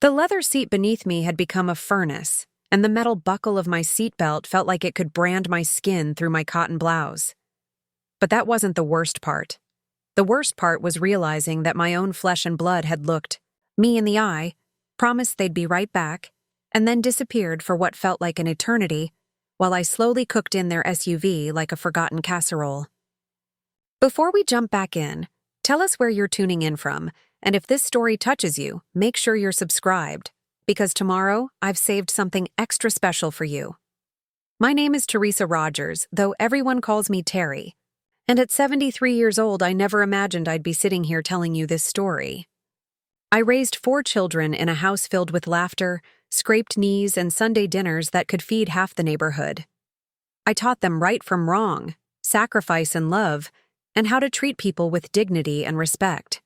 The leather seat beneath me had become a furnace, and the metal buckle of my seatbelt felt like it could brand my skin through my cotton blouse. But that wasn't the worst part. The worst part was realizing that my own flesh and blood had looked me in the eye, promised they'd be right back, and then disappeared for what felt like an eternity, while I slowly cooked in their SUV like a forgotten casserole. Before we jump back in, tell us where you're tuning in from, and if this story touches you, make sure you're subscribed, because tomorrow I've saved something extra special for you. My name is Teresa Rogers, though everyone calls me Terry, and at 73 years old I never imagined I'd be sitting here telling you this story. I raised 4 children in a house filled with laughter, scraped knees, and Sunday dinners that could feed half the neighborhood. I taught them right from wrong, sacrifice and love, and how to treat people with dignity and respect.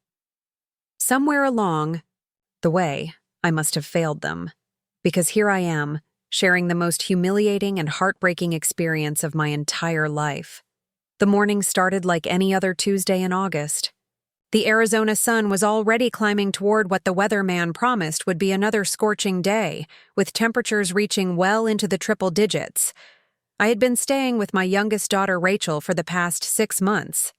Somewhere along the way, I must have failed them, because here I am, sharing the most humiliating and heartbreaking experience of my entire life. The morning started like any other Tuesday in August. The Arizona sun was already climbing toward what the weatherman promised would be another scorching day, with temperatures reaching well into the triple digits. I had been staying with my youngest daughter Rachel for the past 6 months.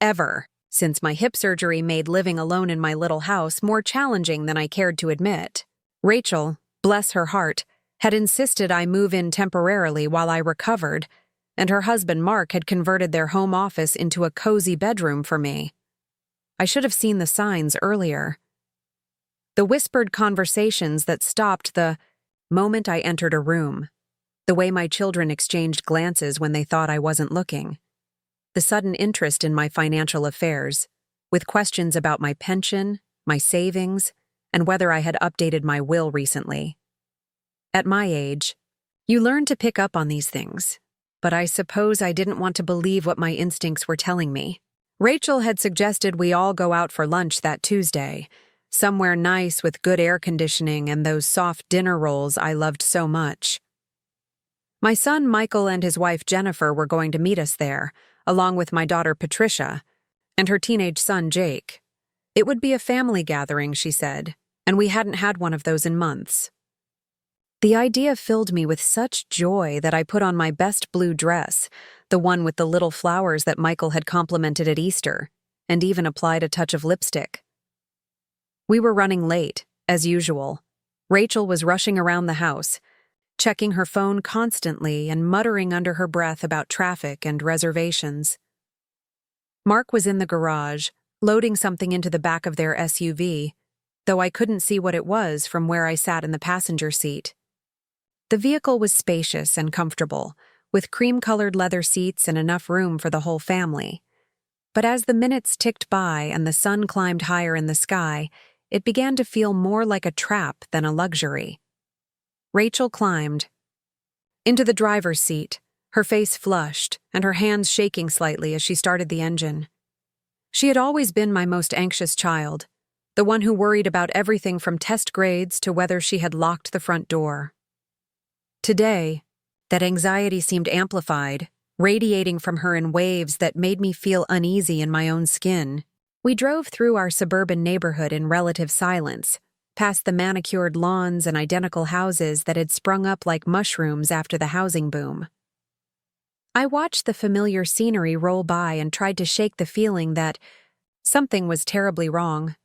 Ever, since my hip surgery made living alone in my little house more challenging than I cared to admit. Rachel, bless her heart, had insisted I move in temporarily while I recovered, and her husband Mark had converted their home office into a cozy bedroom for me. I should have seen the signs earlier. The whispered conversations that stopped the moment I entered a room, the way my children exchanged glances when they thought I wasn't looking, the sudden interest in my financial affairs, with questions about my pension, my savings, and whether I had updated my will recently. At my age, you learn to pick up on these things, but I suppose I didn't want to believe what my instincts were telling me. Rachel had suggested we all go out for lunch that Tuesday, somewhere nice with good air conditioning and those soft dinner rolls I loved so much. My son Michael and his wife Jennifer were going to meet us there, along with my daughter Patricia and her teenage son Jake. It would be a family gathering, she said, and we hadn't had one of those in months. The idea filled me with such joy that I put on my best blue dress, the one with the little flowers that Michael had complimented at Easter, and even applied a touch of lipstick. We were running late, as usual. Rachel was rushing around the house, checking her phone constantly and muttering under her breath about traffic and reservations. Mark was in the garage, loading something into the back of their SUV, though I couldn't see what it was from where I sat in the passenger seat. The vehicle was spacious and comfortable, with cream-colored leather seats and enough room for the whole family. But as the minutes ticked by and the sun climbed higher in the sky, it began to feel more like a trap than a luxury. Rachel climbed into the driver's seat, her face flushed and her hands shaking slightly as she started the engine. She had always been my most anxious child, the one who worried about everything from test grades to whether she had locked the front door. Today, that anxiety seemed amplified, radiating from her in waves that made me feel uneasy in my own skin. We drove through our suburban neighborhood in relative silence, past the manicured lawns and identical houses that had sprung up like mushrooms after the housing boom. I watched the familiar scenery roll by and tried to shake the feeling that something was terribly wrong.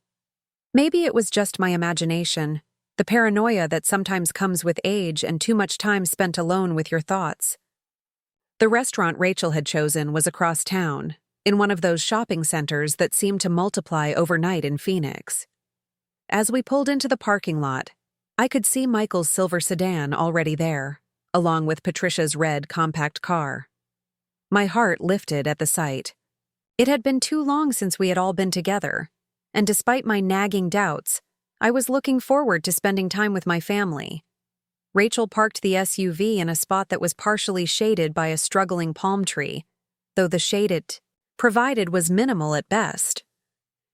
Maybe it was just my imagination, the paranoia that sometimes comes with age and too much time spent alone with your thoughts. The restaurant Rachel had chosen was across town, in one of those shopping centers that seemed to multiply overnight in Phoenix. As we pulled into the parking lot, I could see Michael's silver sedan already there, along with Patricia's red compact car. My heart lifted at the sight. It had been too long since we had all been together, and despite my nagging doubts, I was looking forward to spending time with my family. Rachel parked the SUV in a spot that was partially shaded by a struggling palm tree, though the shade it provided was minimal at best.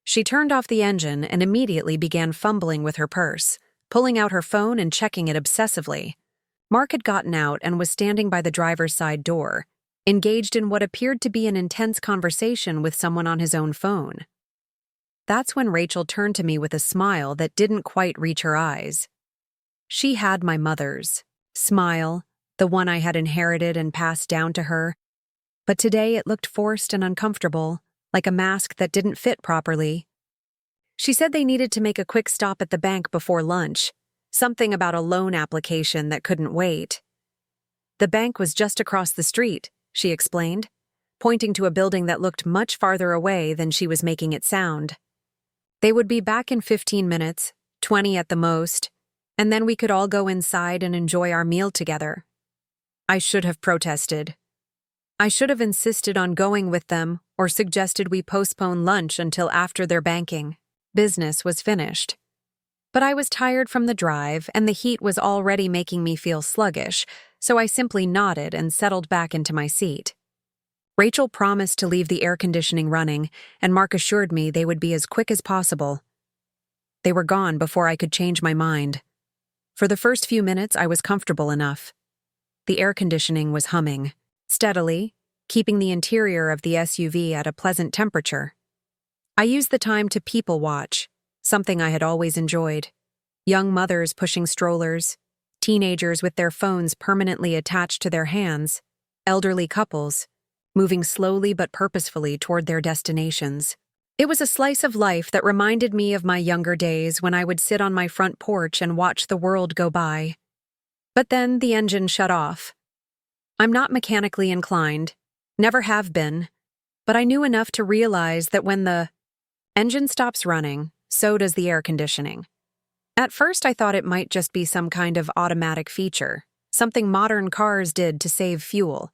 She turned off the engine and immediately began fumbling with her purse, pulling out her phone and checking it obsessively. Mark had gotten out and was standing by the driver's side door, engaged in what appeared to be an intense conversation with someone on his own phone. that's when Rachel turned to me with a smile that didn't quite reach her eyes. She had my mother's smile, the one I had inherited and passed down to her, but today it looked forced and uncomfortable, like a mask that didn't fit properly. She said they needed to make a quick stop at the bank before lunch, something about a loan application that couldn't wait. The bank was just across the street, she explained, pointing to a building that looked much farther away than she was making it sound. They would be back in 15 minutes, 20 at the most, and then we could all go inside and enjoy our meal together. I should have protested. I should have insisted on going with them or suggested we postpone lunch until after their banking business was finished. But I was tired from the drive and the heat was already making me feel sluggish, so I simply nodded and settled back into my seat. Rachel promised to leave the air conditioning running, and Mark assured me they would be as quick as possible. They were gone before I could change my mind. For the first few minutes, I was comfortable enough. The air conditioning was humming steadily, keeping the interior of the SUV at a pleasant temperature. I used the time to people watch, something I had always enjoyed. Young mothers pushing strollers, teenagers with their phones permanently attached to their hands, elderly couples, moving slowly but purposefully toward their destinations. It was a slice of life that reminded me of my younger days when I would sit on my front porch and watch the world go by. But then the engine shut off. I'm not mechanically inclined, never have been, but I knew enough to realize that when the engine stops running, so does the air conditioning. At first, I thought it might just be some kind of automatic feature, something modern cars did to save fuel.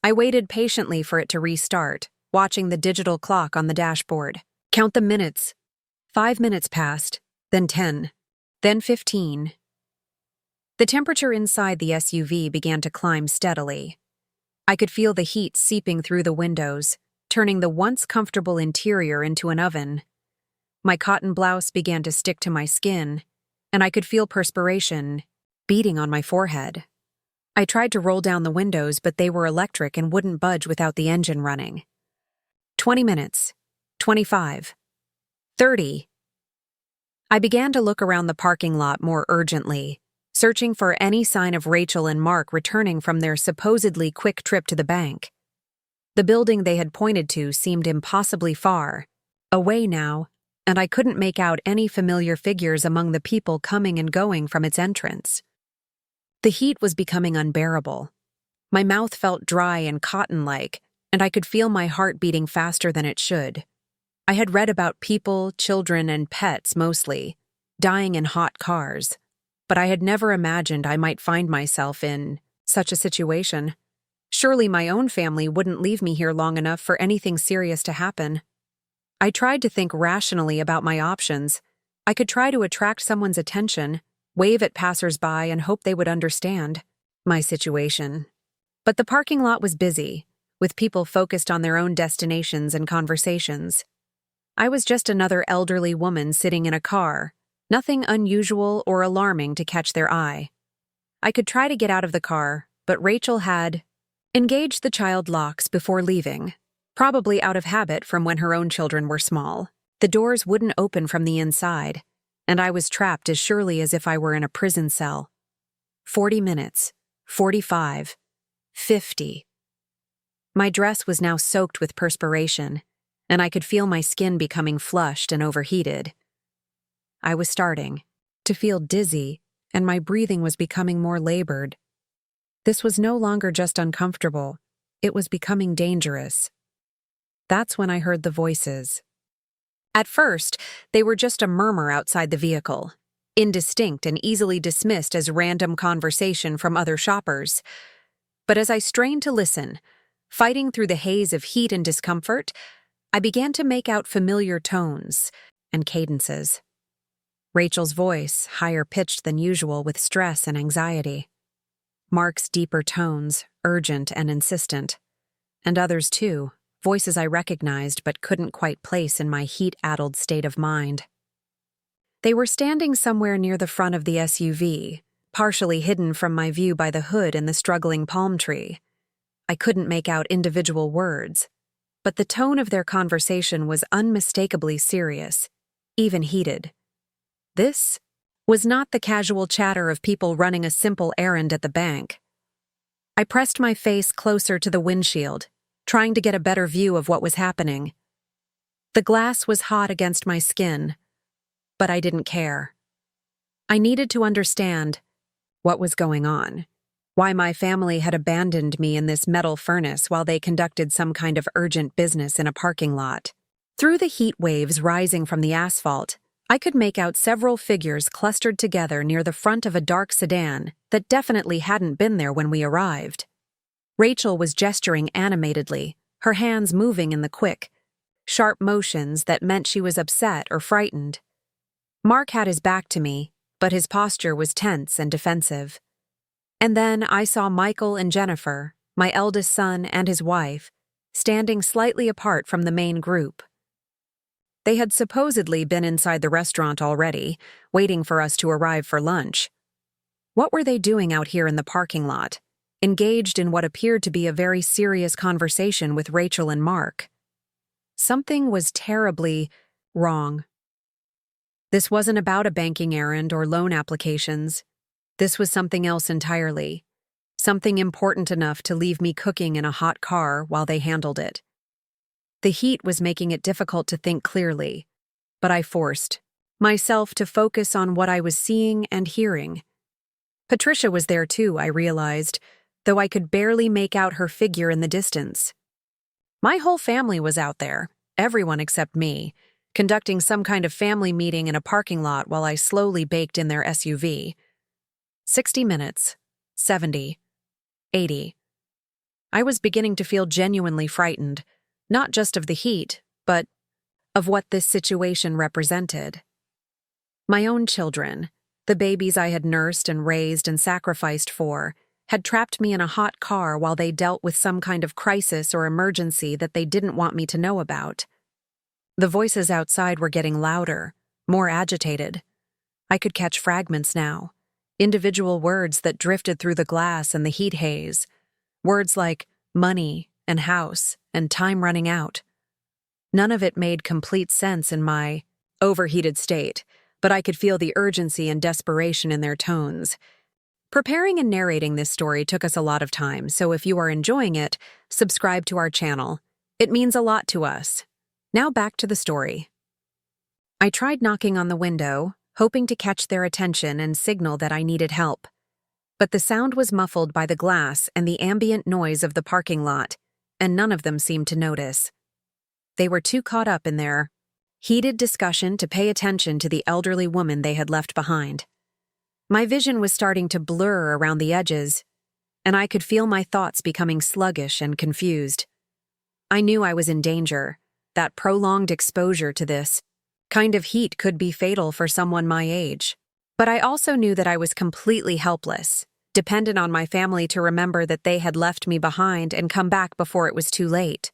I waited patiently for it to restart, watching the digital clock on the dashboard. Count the minutes. 5 minutes passed, then 10, then 15. The temperature inside the SUV began to climb steadily. I could feel the heat seeping through the windows, turning the once comfortable interior into an oven. My cotton blouse began to stick to my skin, and I could feel perspiration beating on my forehead. I tried to roll down the windows, but they were electric and wouldn't budge without the engine running. 20 minutes, 25, 30. I began to look around the parking lot more urgently, searching for any sign of Rachel and Mark returning from their supposedly quick trip to the bank. The building they had pointed to seemed impossibly far away now, and I couldn't make out any familiar figures among the people coming and going from its entrance. The heat was becoming unbearable. My mouth felt dry and cotton-like, and I could feel my heart beating faster than it should. I had read about people, children, and pets mostly, dying in hot cars, but I had never imagined I might find myself in such a situation. Surely my own family wouldn't leave me here long enough for anything serious to happen. I tried to think rationally about my options. I could try to attract someone's attention, wave at passers-by, and hope they would understand my situation. But the parking lot was busy, with people focused on their own destinations and conversations. I was just another elderly woman sitting in a car, nothing unusual or alarming to catch their eye. I could try to get out of the car, but Rachel had engaged the child locks before leaving, probably out of habit from when her own children were small. The doors wouldn't open from the inside, and I was trapped as surely as if I were in a prison cell. 40 minutes, 45, 50. My dress was now soaked with perspiration, and I could feel my skin becoming flushed and overheated. I was starting to feel dizzy, and my breathing was becoming more labored. This was no longer just uncomfortable, it was becoming dangerous. That's when I heard the voices. At first, they were just a murmur outside the vehicle, indistinct and easily dismissed as random conversation from other shoppers. But as I strained to listen, fighting through the haze of heat and discomfort, I began to make out familiar tones and cadences. Rachel's voice, higher pitched than usual with stress and anxiety. Mark's deeper tones, urgent and insistent. And others too, voices I recognized but couldn't quite place in my heat-addled state of mind. They were standing somewhere near the front of the SUV, partially hidden from my view by the hood and the struggling palm tree. I couldn't make out individual words, but the tone of their conversation was unmistakably serious, even heated. This was not the casual chatter of people running a simple errand at the bank. I pressed my face closer to the windshield, trying to get a better view of what was happening. The glass was hot against my skin, but I didn't care. I needed to understand what was going on, why my family had abandoned me in this metal furnace while they conducted some kind of urgent business in a parking lot. Through the heat waves rising from the asphalt, I could make out several figures clustered together near the front of a dark sedan that definitely hadn't been there when we arrived. Rachel was gesturing animatedly, her hands moving in the quick, sharp motions that meant she was upset or frightened. Mark had his back to me, but his posture was tense and defensive. And then I saw Michael and Jennifer, my eldest son and his wife, standing slightly apart from the main group. They had supposedly been inside the restaurant already, waiting for us to arrive for lunch. What were they doing out here in the parking lot, engaged in what appeared to be a very serious conversation with Rachel and Mark? Something was terribly wrong. This wasn't about a banking errand or loan applications. This was something else entirely. Something important enough to leave me cooking in a hot car while they handled it. The heat was making it difficult to think clearly, but I forced myself to focus on what I was seeing and hearing. Patricia was there too, I realized, though I could barely make out her figure in the distance. My whole family was out there, everyone except me, conducting some kind of family meeting in a parking lot while I slowly baked in their SUV. 60 minutes, 70, 80. I was beginning to feel genuinely frightened, not just of the heat, but of what this situation represented. My own children, the babies I had nursed and raised and sacrificed for, had trapped me in a hot car while they dealt with some kind of crisis or emergency that they didn't want me to know about. The voices outside were getting louder, more agitated. I could catch fragments now, individual words that drifted through the glass and the heat haze, words like money and house and time running out. None of it made complete sense in my overheated state, but I could feel the urgency and desperation in their tones. Preparing and narrating this story took us a lot of time, so if you are enjoying it, subscribe to our channel. It means a lot to us. Now back to the story. I tried knocking on the window, hoping to catch their attention and signal that I needed help. But the sound was muffled by the glass and the ambient noise of the parking lot, and none of them seemed to notice. They were too caught up in their heated discussion to pay attention to the elderly woman they had left behind. My vision was starting to blur around the edges, and I could feel my thoughts becoming sluggish and confused. I knew I was in danger, that prolonged exposure to this kind of heat could be fatal for someone my age. But I also knew that I was completely helpless, dependent on my family to remember that they had left me behind and come back before it was too late.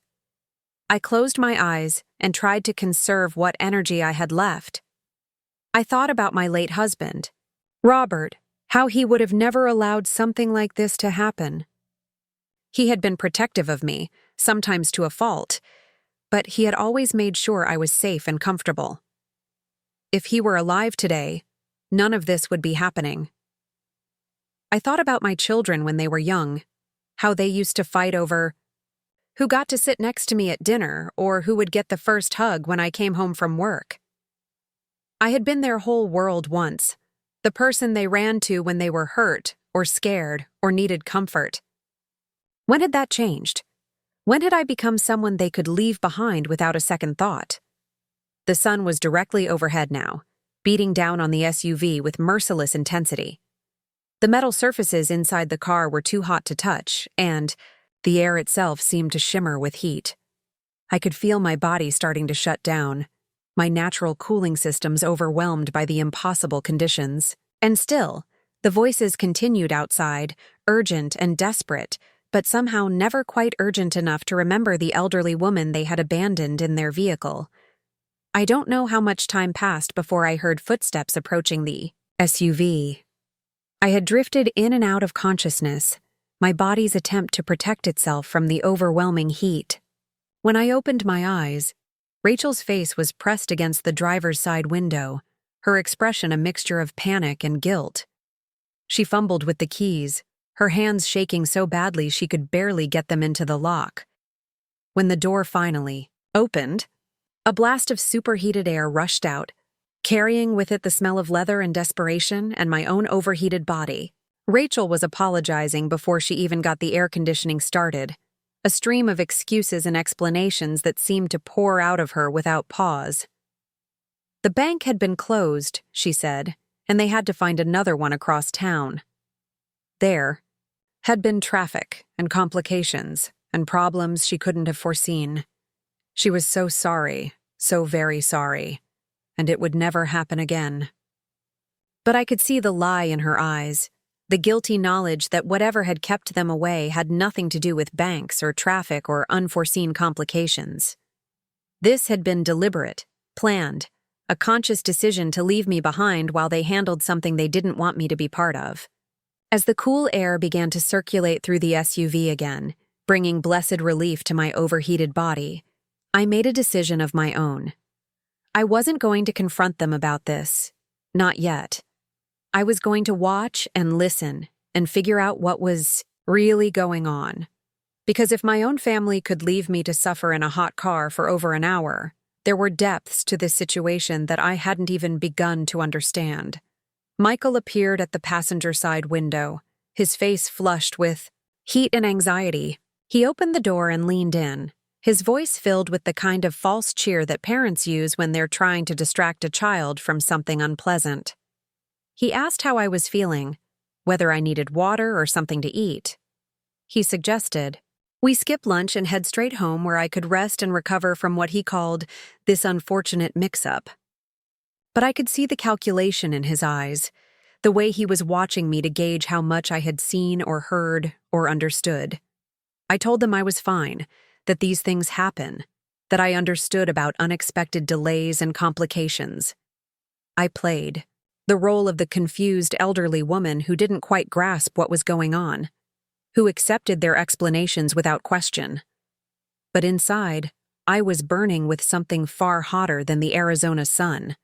I closed my eyes and tried to conserve what energy I had left. I thought about my late husband, Robert, how he would have never allowed something like this to happen. He had been protective of me, sometimes to a fault, but he had always made sure I was safe and comfortable. If he were alive today, none of this would be happening. I thought about my children when they were young, how they used to fight over who got to sit next to me at dinner or who would get the first hug when I came home from work. I had been their whole world once, the person they ran to when they were hurt or scared or needed comfort. When had that changed? When had I become someone they could leave behind without a second thought? The sun was directly overhead now, beating down on the SUV with merciless intensity. The metal surfaces inside the car were too hot to touch, and the air itself seemed to shimmer with heat. I could feel my body starting to shut down, my natural cooling systems overwhelmed by the impossible conditions. And still, the voices continued outside, urgent and desperate, but somehow never quite urgent enough to remember the elderly woman they had abandoned in their vehicle. I don't know how much time passed before I heard footsteps approaching the SUV. I had drifted in and out of consciousness, my body's attempt to protect itself from the overwhelming heat. When I opened my eyes, Rachel's face was pressed against the driver's side window, her expression a mixture of panic and guilt. She fumbled with the keys, her hands shaking so badly she could barely get them into the lock. When the door finally opened, a blast of superheated air rushed out, carrying with it the smell of leather and desperation and my own overheated body. Rachel was apologizing before she even got the air conditioning started, a stream of excuses and explanations that seemed to pour out of her without pause. The bank had been closed, she said, and they had to find another one across town. There had been traffic and complications and problems she couldn't have foreseen. She was so sorry, so very sorry, and it would never happen again. But I could see the lie in her eyes, the guilty knowledge that whatever had kept them away had nothing to do with banks or traffic or unforeseen complications. This had been deliberate, planned, a conscious decision to leave me behind while they handled something they didn't want me to be part of. As the cool air began to circulate through the SUV again, bringing blessed relief to my overheated body, I made a decision of my own. I wasn't going to confront them about this. Not yet. I was going to watch and listen and figure out what was really going on. Because if my own family could leave me to suffer in a hot car for over an hour, there were depths to this situation that I hadn't even begun to understand. Michael appeared at the passenger side window, his face flushed with heat and anxiety. He opened the door and leaned in, his voice filled with the kind of false cheer that parents use when they're trying to distract a child from something unpleasant. He asked how I was feeling, whether I needed water or something to eat. He suggested we skip lunch and head straight home where I could rest and recover from what he called this unfortunate mix-up. But I could see the calculation in his eyes, the way he was watching me to gauge how much I had seen or heard or understood. I told them I was fine, that these things happen, that I understood about unexpected delays and complications. I played the role of the confused elderly woman who didn't quite grasp what was going on, who accepted their explanations without question. But inside, I was burning with something far hotter than the Arizona sun.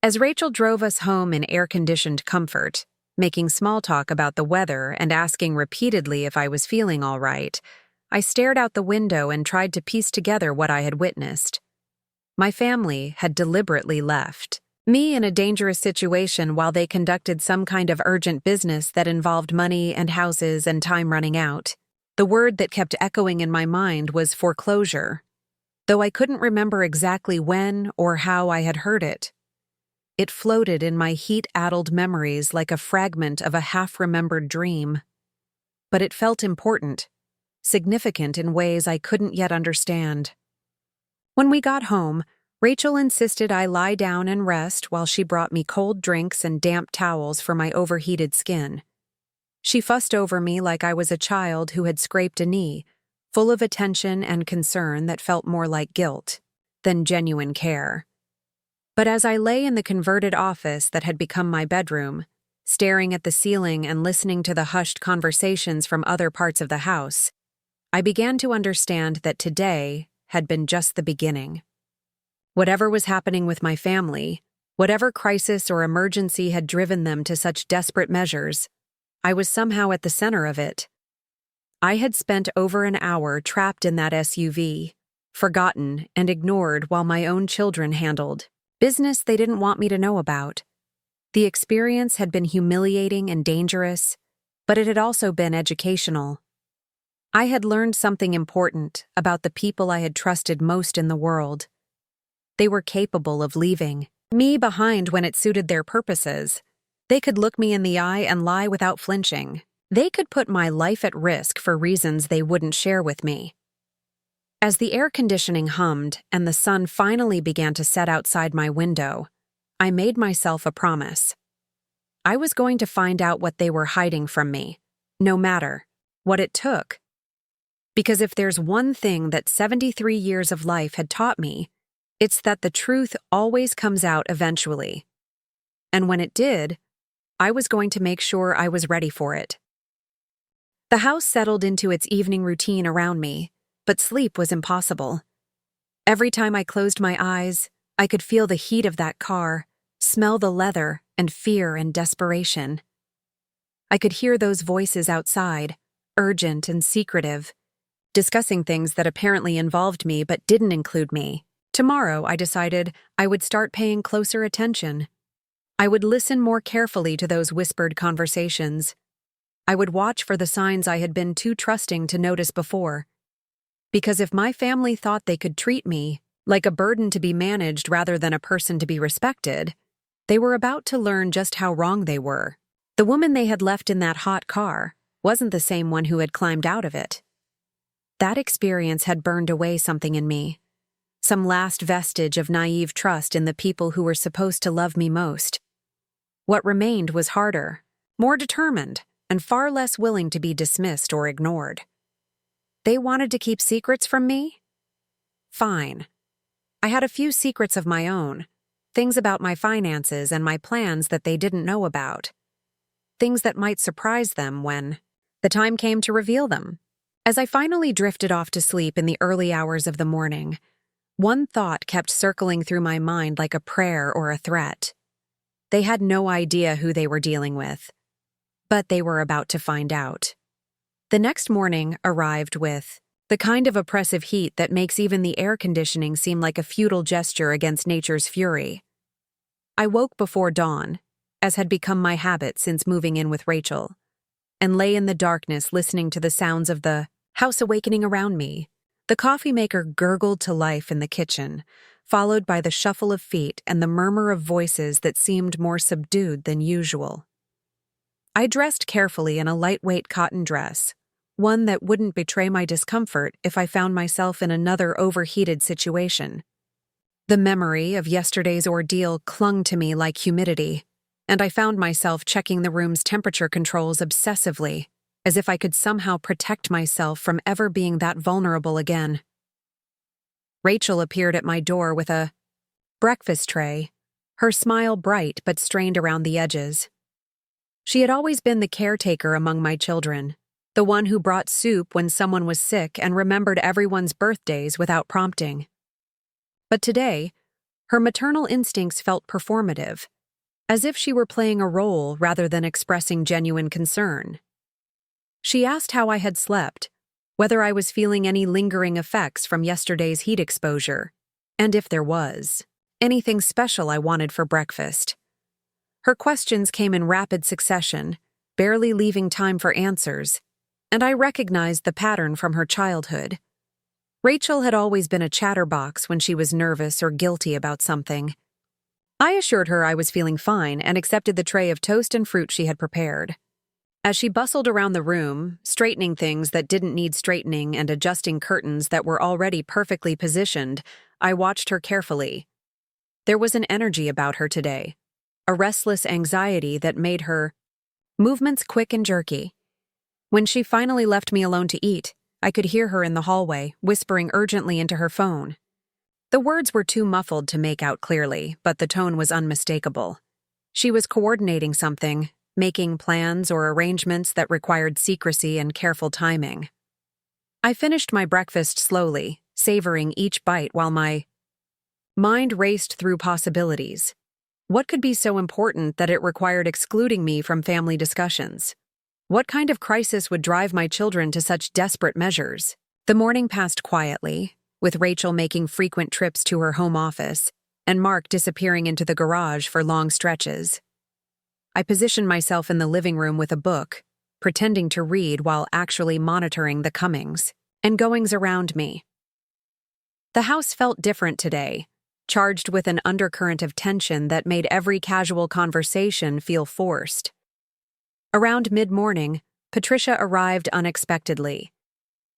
As Rachel drove us home in air-conditioned comfort, making small talk about the weather and asking repeatedly if I was feeling all right, I stared out the window and tried to piece together what I had witnessed. My family had deliberately left me in a dangerous situation while they conducted some kind of urgent business that involved money and houses and time running out. The word that kept echoing in my mind was foreclosure, though I couldn't remember exactly when or how I had heard it. It floated in my heat-addled memories like a fragment of a half-remembered dream. But it felt important, significant in ways I couldn't yet understand. When we got home, Rachel insisted I lie down and rest while she brought me cold drinks and damp towels for my overheated skin. She fussed over me like I was a child who had scraped a knee, full of attention and concern that felt more like guilt than genuine care. But as I lay in the converted office that had become my bedroom, staring at the ceiling and listening to the hushed conversations from other parts of the house, I began to understand that today had been just the beginning. Whatever was happening with my family, whatever crisis or emergency had driven them to such desperate measures, I was somehow at the center of it. I had spent over an hour trapped in that SUV, forgotten and ignored while my own children handled business they didn't want me to know about. The experience had been humiliating and dangerous, but it had also been educational. I had learned something important about the people I had trusted most in the world. They were capable of leaving me behind when it suited their purposes. They could look me in the eye and lie without flinching. They could put my life at risk for reasons they wouldn't share with me. As the air conditioning hummed and the sun finally began to set outside my window, I made myself a promise. I was going to find out what they were hiding from me, no matter what it took. Because if there's one thing that 73 years of life had taught me, it's that the truth always comes out eventually. And when it did, I was going to make sure I was ready for it. The house settled into its evening routine around me, but sleep was impossible. Every time I closed my eyes, I could feel the heat of that car, smell the leather, and fear and desperation. I could hear those voices outside, urgent and secretive, discussing things that apparently involved me but didn't include me. Tomorrow, I decided I would start paying closer attention. I would listen more carefully to those whispered conversations. I would watch for the signs I had been too trusting to notice before. Because if my family thought they could treat me like a burden to be managed rather than a person to be respected, they were about to learn just how wrong they were. The woman they had left in that hot car wasn't the same one who had climbed out of it. That experience had burned away something in me, some last vestige of naive trust in the people who were supposed to love me most. What remained was harder, more determined, and far less willing to be dismissed or ignored. They wanted to keep secrets from me? Fine. I had a few secrets of my own, things about my finances and my plans that they didn't know about, things that might surprise them when the time came to reveal them. As I finally drifted off to sleep in the early hours of the morning, one thought kept circling through my mind like a prayer or a threat. They had no idea who they were dealing with, but they were about to find out. The next morning arrived with the kind of oppressive heat that makes even the air conditioning seem like a futile gesture against nature's fury. I woke before dawn, as had become my habit since moving in with Rachel, and lay in the darkness listening to the sounds of the house awakening around me. The coffee maker gurgled to life in the kitchen, followed by the shuffle of feet and the murmur of voices that seemed more subdued than usual. I dressed carefully in a lightweight cotton dress, one that wouldn't betray my discomfort if I found myself in another overheated situation. The memory of yesterday's ordeal clung to me like humidity, and I found myself checking the room's temperature controls obsessively, as if I could somehow protect myself from ever being that vulnerable again. Rachel appeared at my door with a breakfast tray, her smile bright but strained around the edges. She had always been the caretaker among my children, the one who brought soup when someone was sick and remembered everyone's birthdays without prompting. But today, her maternal instincts felt performative, as if she were playing a role rather than expressing genuine concern. She asked how I had slept, whether I was feeling any lingering effects from yesterday's heat exposure, and if there was anything special I wanted for breakfast. Her questions came in rapid succession, barely leaving time for answers, and I recognized the pattern from her childhood. Rachel had always been a chatterbox when she was nervous or guilty about something. I assured her I was feeling fine and accepted the tray of toast and fruit she had prepared. As she bustled around the room, straightening things that didn't need straightening and adjusting curtains that were already perfectly positioned, I watched her carefully. There was an energy about her today, a restless anxiety that made her movements quick and jerky. When she finally left me alone to eat, I could hear her in the hallway, whispering urgently into her phone. The words were too muffled to make out clearly, but the tone was unmistakable. She was coordinating something, making plans or arrangements that required secrecy and careful timing. I finished my breakfast slowly, savoring each bite while my mind raced through possibilities. What could be so important that it required excluding me from family discussions? What kind of crisis would drive my children to such desperate measures? The morning passed quietly, with Rachel making frequent trips to her home office and Mark disappearing into the garage for long stretches. I positioned myself in the living room with a book, pretending to read while actually monitoring the comings and goings around me. The house felt different today, charged with an undercurrent of tension that made every casual conversation feel forced. Around mid-morning, Patricia arrived unexpectedly.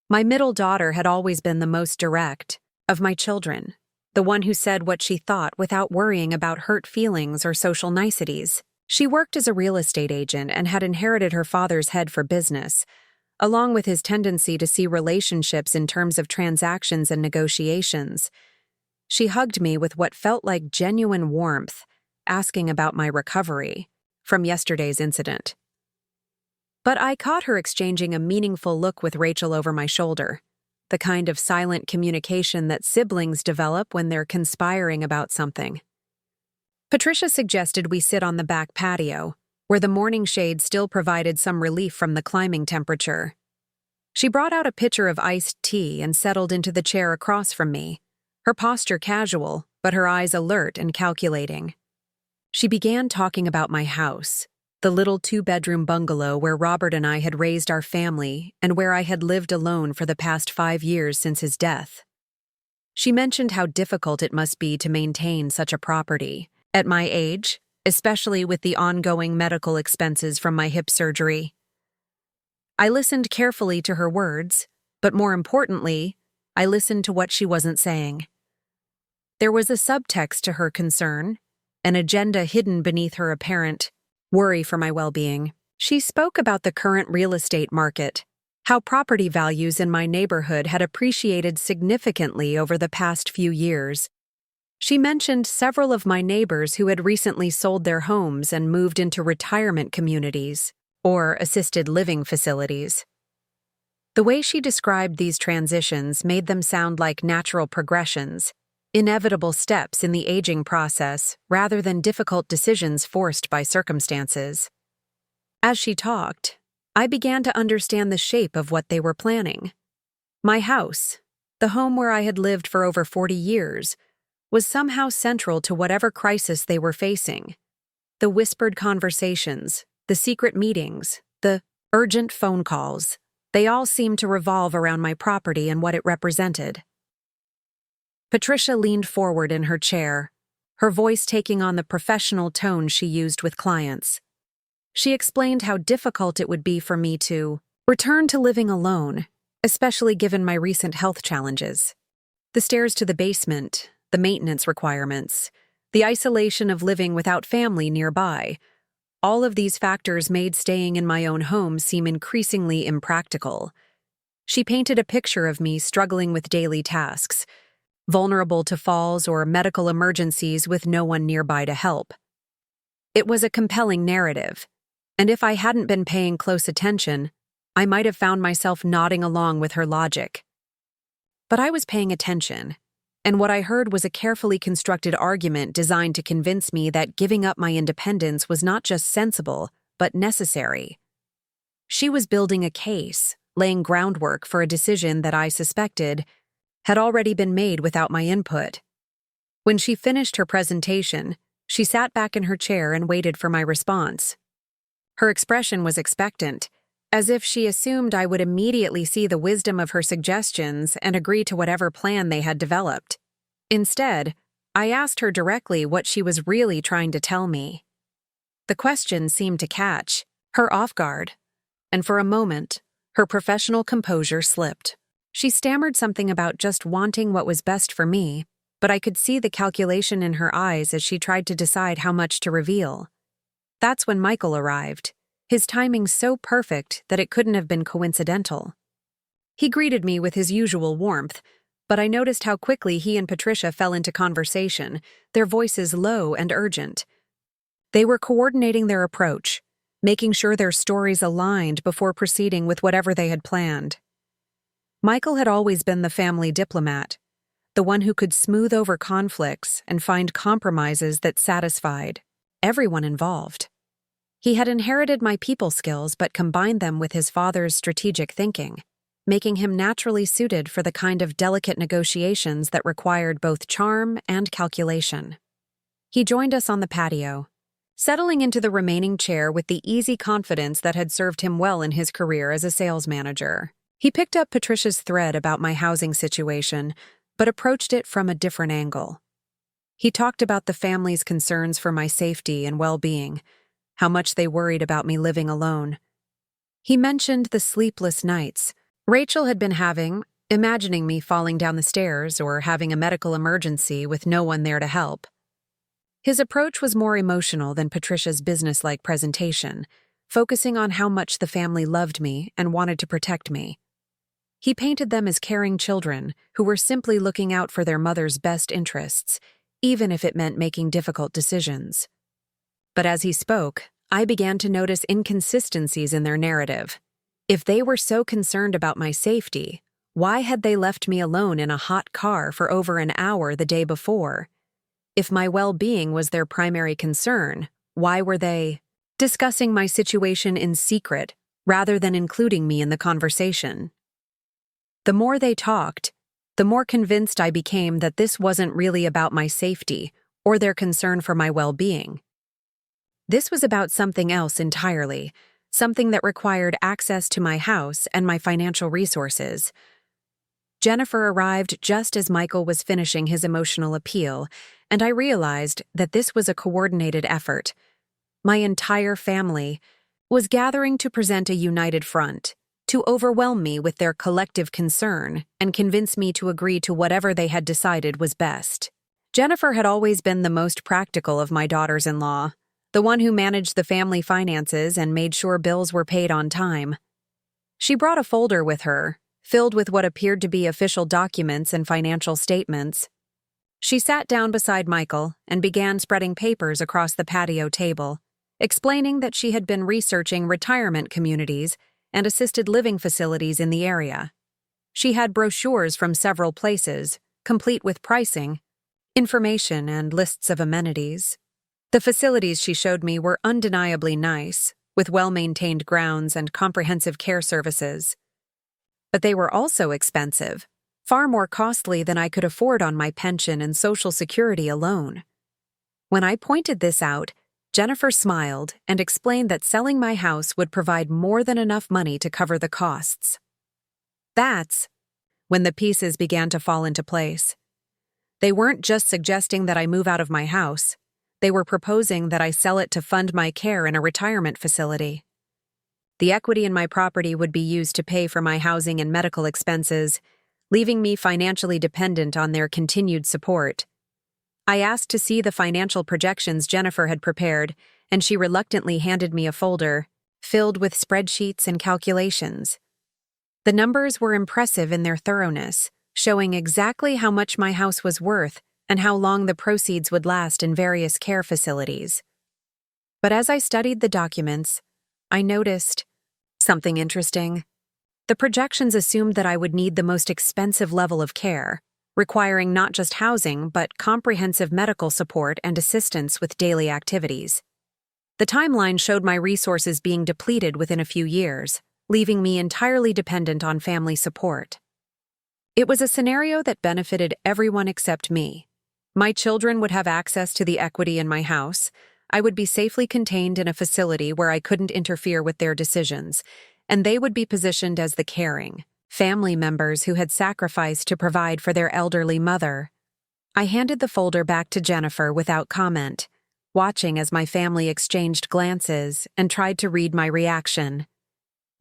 My middle daughter had always been the most direct of my children, the one who said what she thought without worrying about hurt feelings or social niceties. She worked as a real estate agent and had inherited her father's head for business, along with his tendency to see relationships in terms of transactions and negotiations. She hugged me with what felt like genuine warmth, asking about my recovery from yesterday's incident. But I caught her exchanging a meaningful look with Rachel over my shoulder. the kind of silent communication that siblings develop when they're conspiring about something. Patricia suggested we sit on the back patio, where the morning shade still provided some relief from the climbing temperature. She brought out a pitcher of iced tea and settled into the chair across from me, her posture casual, but her eyes alert and calculating. She began talking about my house, the little 2-bedroom bungalow where Robert and I had raised our family and where I had lived alone for the past 5 years since his death. She mentioned how difficult it must be to maintain such a property, at my age, especially with the ongoing medical expenses from my hip surgery. I listened carefully to her words, but more importantly, I listened to what she wasn't saying. There was a subtext to her concern, an agenda hidden beneath her apparent worry for my well-being. She spoke about the current real estate market, how property values in my neighborhood had appreciated significantly over the past few years. She mentioned several of my neighbors who had recently sold their homes and moved into retirement communities or assisted living facilities. The way she described these transitions made them sound like natural progressions, inevitable steps in the aging process rather than difficult decisions forced by circumstances. As she talked, I began to understand the shape of what they were planning. My house, the home where I had lived for over 40 years, was somehow central to whatever crisis they were facing. The whispered conversations, the secret meetings, the urgent phone calls, they all seemed to revolve around my property and what it represented. Patricia leaned forward in her chair, her voice taking on the professional tone she used with clients. She explained how difficult it would be for me to return to living alone, especially given my recent health challenges. The stairs to the basement, the maintenance requirements, the isolation of living without family nearby, all of these factors made staying in my own home seem increasingly impractical. She painted a picture of me struggling with daily tasks, vulnerable to falls or medical emergencies with no one nearby to help. It was a compelling narrative, and if I hadn't been paying close attention, I might have found myself nodding along with her logic. But I was paying attention, and what I heard was a carefully constructed argument designed to convince me that giving up my independence was not just sensible, but necessary. She was building a case, laying groundwork for a decision that I suspected had already been made without my input. When she finished her presentation, she sat back in her chair and waited for my response. Her expression was expectant, as if she assumed I would immediately see the wisdom of her suggestions and agree to whatever plan they had developed. Instead, I asked her directly what she was really trying to tell me. The question seemed to catch her off guard, and for a moment, her professional composure slipped. She stammered something about just wanting what was best for me, but I could see the calculation in her eyes as she tried to decide how much to reveal. That's when Michael arrived, his timing so perfect that it couldn't have been coincidental. He greeted me with his usual warmth, but I noticed how quickly he and Patricia fell into conversation, their voices low and urgent. They were coordinating their approach, making sure their stories aligned before proceeding with whatever they had planned. Michael had always been the family diplomat, the one who could smooth over conflicts and find compromises that satisfied everyone involved. He had inherited my people skills but combined them with his father's strategic thinking, making him naturally suited for the kind of delicate negotiations that required both charm and calculation. He joined us on the patio, settling into the remaining chair with the easy confidence that had served him well in his career as a sales manager. He picked up Patricia's thread about my housing situation, but approached it from a different angle. He talked about the family's concerns for my safety and well-being, how much they worried about me living alone. He mentioned the sleepless nights Rachel had been having, imagining me falling down the stairs or having a medical emergency with no one there to help. His approach was more emotional than Patricia's businesslike presentation, focusing on how much the family loved me and wanted to protect me. He painted them as caring children who were simply looking out for their mother's best interests, even if it meant making difficult decisions. But as he spoke, I began to notice inconsistencies in their narrative. If they were so concerned about my safety, Why had they left me alone in a hot car for over an hour the day before? If my well-being was their primary concern, why were they discussing my situation in secret rather than including me in the conversation? The more they talked, the more convinced I became that this wasn't really about my safety or their concern for my well-being. This was about something else entirely, something that required access to my house and my financial resources. Jennifer arrived just as Michael was finishing his emotional appeal, and I realized that this was a coordinated effort. My entire family was gathering to present a united front, to overwhelm me with their collective concern and convince me to agree to whatever they had decided was best. Jennifer had always been the most practical of my daughters-in-law, the one who managed the family finances and made sure bills were paid on time. She brought a folder with her, filled with what appeared to be official documents and financial statements. She sat down beside Michael and began spreading papers across the patio table, explaining that she had been researching retirement communities and assisted living facilities in the area. She had brochures from several places, complete with pricing, information, and lists of amenities. The facilities she showed me were undeniably nice, with well-maintained grounds and comprehensive care services. But they were also expensive, far more costly than I could afford on my pension and Social Security alone. When I pointed this out, Jennifer smiled and explained that selling my house would provide more than enough money to cover the costs. That's when the pieces began to fall into place. They weren't just suggesting that I move out of my house. They were proposing that I sell it to fund my care in a retirement facility. The equity in my property would be used to pay for my housing and medical expenses, leaving me financially dependent on their continued support. I asked to see the financial projections Jennifer had prepared, and she reluctantly handed me a folder filled with spreadsheets and calculations. The numbers were impressive in their thoroughness, showing exactly how much my house was worth and how long the proceeds would last in various care facilities. But as I studied the documents, I noticed something interesting. The projections assumed that I would need the most expensive level of care, requiring not just housing but comprehensive medical support and assistance with daily activities. The timeline showed my resources being depleted within a few years, leaving me entirely dependent on family support. It was a scenario that benefited everyone except me. My children would have access to the equity in my house. I would be safely contained in a facility where I couldn't interfere with their decisions, and they would be positioned as the caring family members who had sacrificed to provide for their elderly mother. I handed the folder back to Jennifer without comment, watching as my family exchanged glances and tried to read my reaction.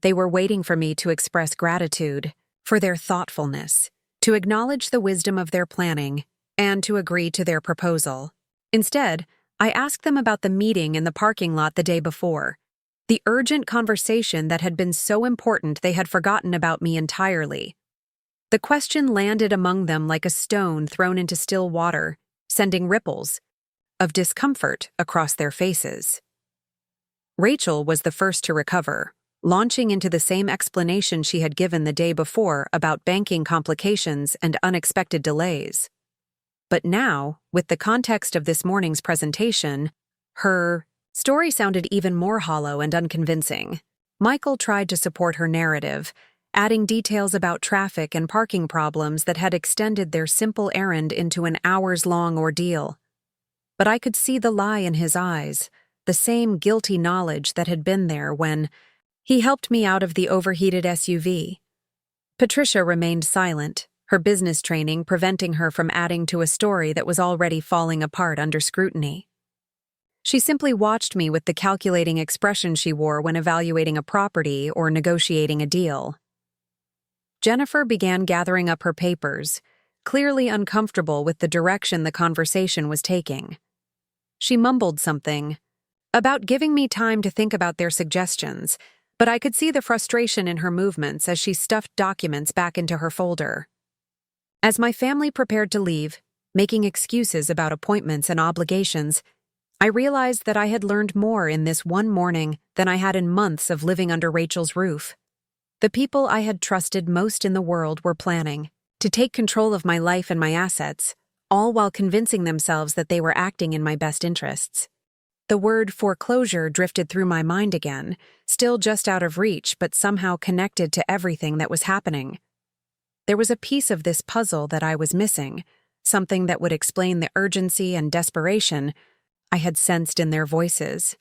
They were waiting for me to express gratitude for their thoughtfulness, to acknowledge the wisdom of their planning, and to agree to their proposal. Instead, I asked them about the meeting in the parking lot the day before, the urgent conversation that had been so important they had forgotten about me entirely. The question landed among them like a stone thrown into still water, sending ripples of discomfort across their faces. Rachel was the first to recover, launching into the same explanation she had given the day before about banking complications and unexpected delays. But now, with the context of this morning's presentation, her story sounded even more hollow and unconvincing. Michael tried to support her narrative, adding details about traffic and parking problems that had extended their simple errand into an hours-long ordeal. But I could see the lie in his eyes, the same guilty knowledge that had been there when he helped me out of the overheated SUV. Patricia remained silent, her business training preventing her from adding to a story that was already falling apart under scrutiny. She simply watched me with the calculating expression she wore when evaluating a property or negotiating a deal. Jennifer began gathering up her papers, clearly uncomfortable with the direction the conversation was taking. She mumbled something about giving me time to think about their suggestions, but I could see the frustration in her movements as she stuffed documents back into her folder. As my family prepared to leave, making excuses about appointments and obligations, I realized that I had learned more in this one morning than I had in months of living under Rachel's roof. The people I had trusted most in the world were planning to take control of my life and my assets, all while convincing themselves that they were acting in my best interests. The word foreclosure drifted through my mind again, still just out of reach but somehow connected to everything that was happening. There was a piece of this puzzle that I was missing, something that would explain the urgency and desperation I had sensed in their voices.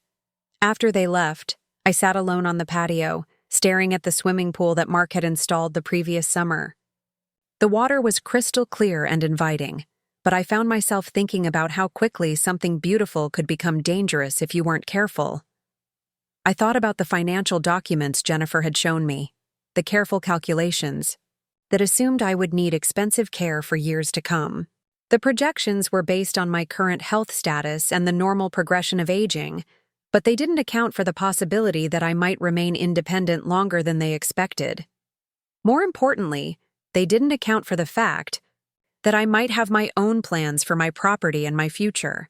After they left, I sat alone on the patio, staring at the swimming pool that Mark had installed the previous summer. The water was crystal clear and inviting, but I found myself thinking about how quickly something beautiful could become dangerous if you weren't careful. I thought about the financial documents Jennifer had shown me, the careful calculations that assumed I would need expensive care for years to come. The projections were based on my current health status and the normal progression of aging, but they didn't account for the possibility that I might remain independent longer than they expected. More importantly, they didn't account for the fact that I might have my own plans for my property and my future.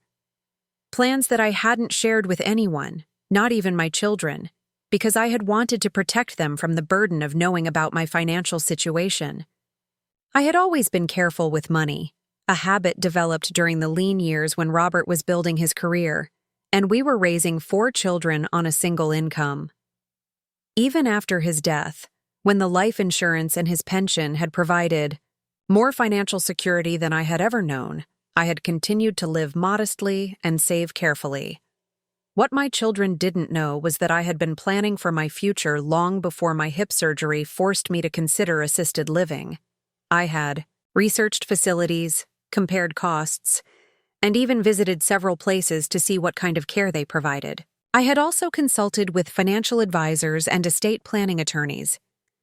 Plans that I hadn't shared with anyone, not even my children, because I had wanted to protect them from the burden of knowing about my financial situation. I had always been careful with money, a habit developed during the lean years when Robert was building his career, and we were raising 4 children on a single income. Even after his death, when the life insurance and his pension had provided more financial security than I had ever known, I had continued to live modestly and save carefully. What my children didn't know was that I had been planning for my future long before my hip surgery forced me to consider assisted living. I had researched facilities, compared costs, and even visited several places to see what kind of care they provided. I had also consulted with financial advisors and estate planning attorneys,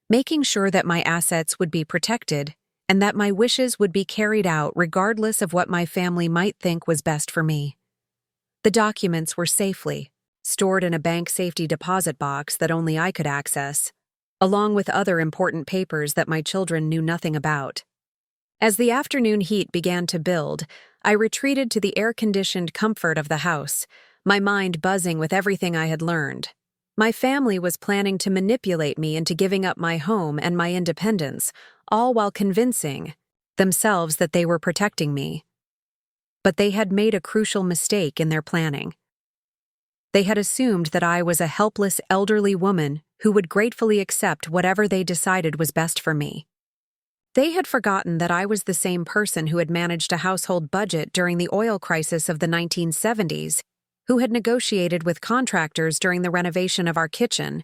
making sure that my assets would be protected and that my wishes would be carried out regardless of what my family might think was best for me. The documents were safely stored in a bank safety deposit box that only I could access, along with other important papers that my children knew nothing about. As the afternoon heat began to build, I retreated to the air-conditioned comfort of the house, my mind buzzing with everything I had learned. My family was planning to manipulate me into giving up my home and my independence, all while convincing themselves that they were protecting me. But they had made a crucial mistake in their planning. They had assumed that I was a helpless elderly woman who would gratefully accept whatever they decided was best for me. They had forgotten that I was the same person who had managed a household budget during the oil crisis of the 1970s, who had negotiated with contractors during the renovation of our kitchen,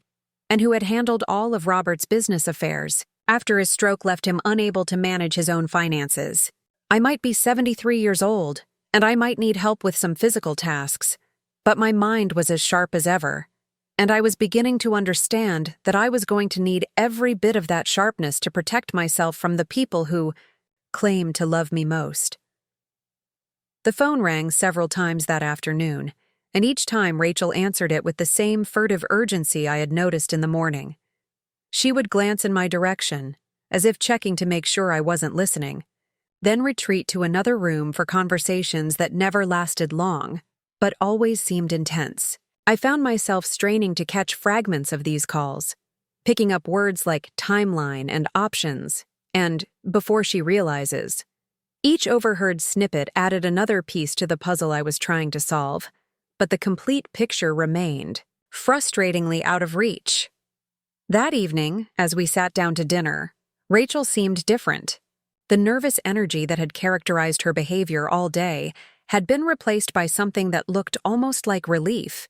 and who had handled all of Robert's business affairs after his stroke left him unable to manage his own finances. I might be 73 years old, and I might need help with some physical tasks, but my mind was as sharp as ever, and I was beginning to understand that I was going to need every bit of that sharpness to protect myself from the people who claimed to love me most. The phone rang several times that afternoon, and each time Rachel answered it with the same furtive urgency I had noticed in the morning. She would glance in my direction, as if checking to make sure I wasn't listening, then retreat to another room for conversations that never lasted long, but always seemed intense. I found myself straining to catch fragments of these calls, picking up words like timeline and options, and before she realizes. Each overheard snippet added another piece to the puzzle I was trying to solve, but the complete picture remained, frustratingly out of reach. That evening, as we sat down to dinner, Rachel seemed different. The nervous energy that had characterized her behavior all day had been replaced by something that looked almost like relief,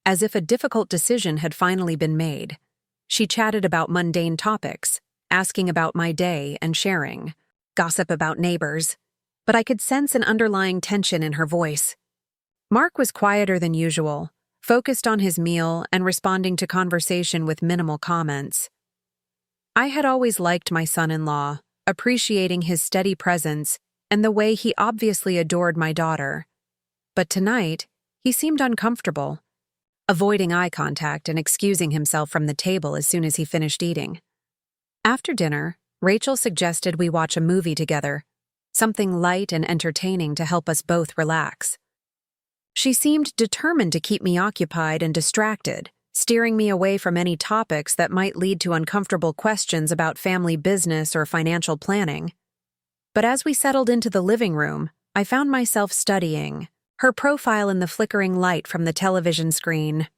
as if a difficult decision had finally been made. She chatted about mundane topics, asking about my day and sharing gossip about neighbors, but I could sense an underlying tension in her voice. Mark was quieter than usual, focused on his meal and responding to conversation with minimal comments. I had always liked my son-in-law, appreciating his steady presence and the way he obviously adored my daughter. But tonight, he seemed uncomfortable, avoiding eye contact and excusing himself from the table as soon as he finished eating. After dinner, Rachel suggested we watch a movie together, something light and entertaining to help us both relax. She seemed determined to keep me occupied and distracted, steering me away from any topics that might lead to uncomfortable questions about family business or financial planning. But as we settled into the living room, I found myself studying her profile in the flickering light from the television screen.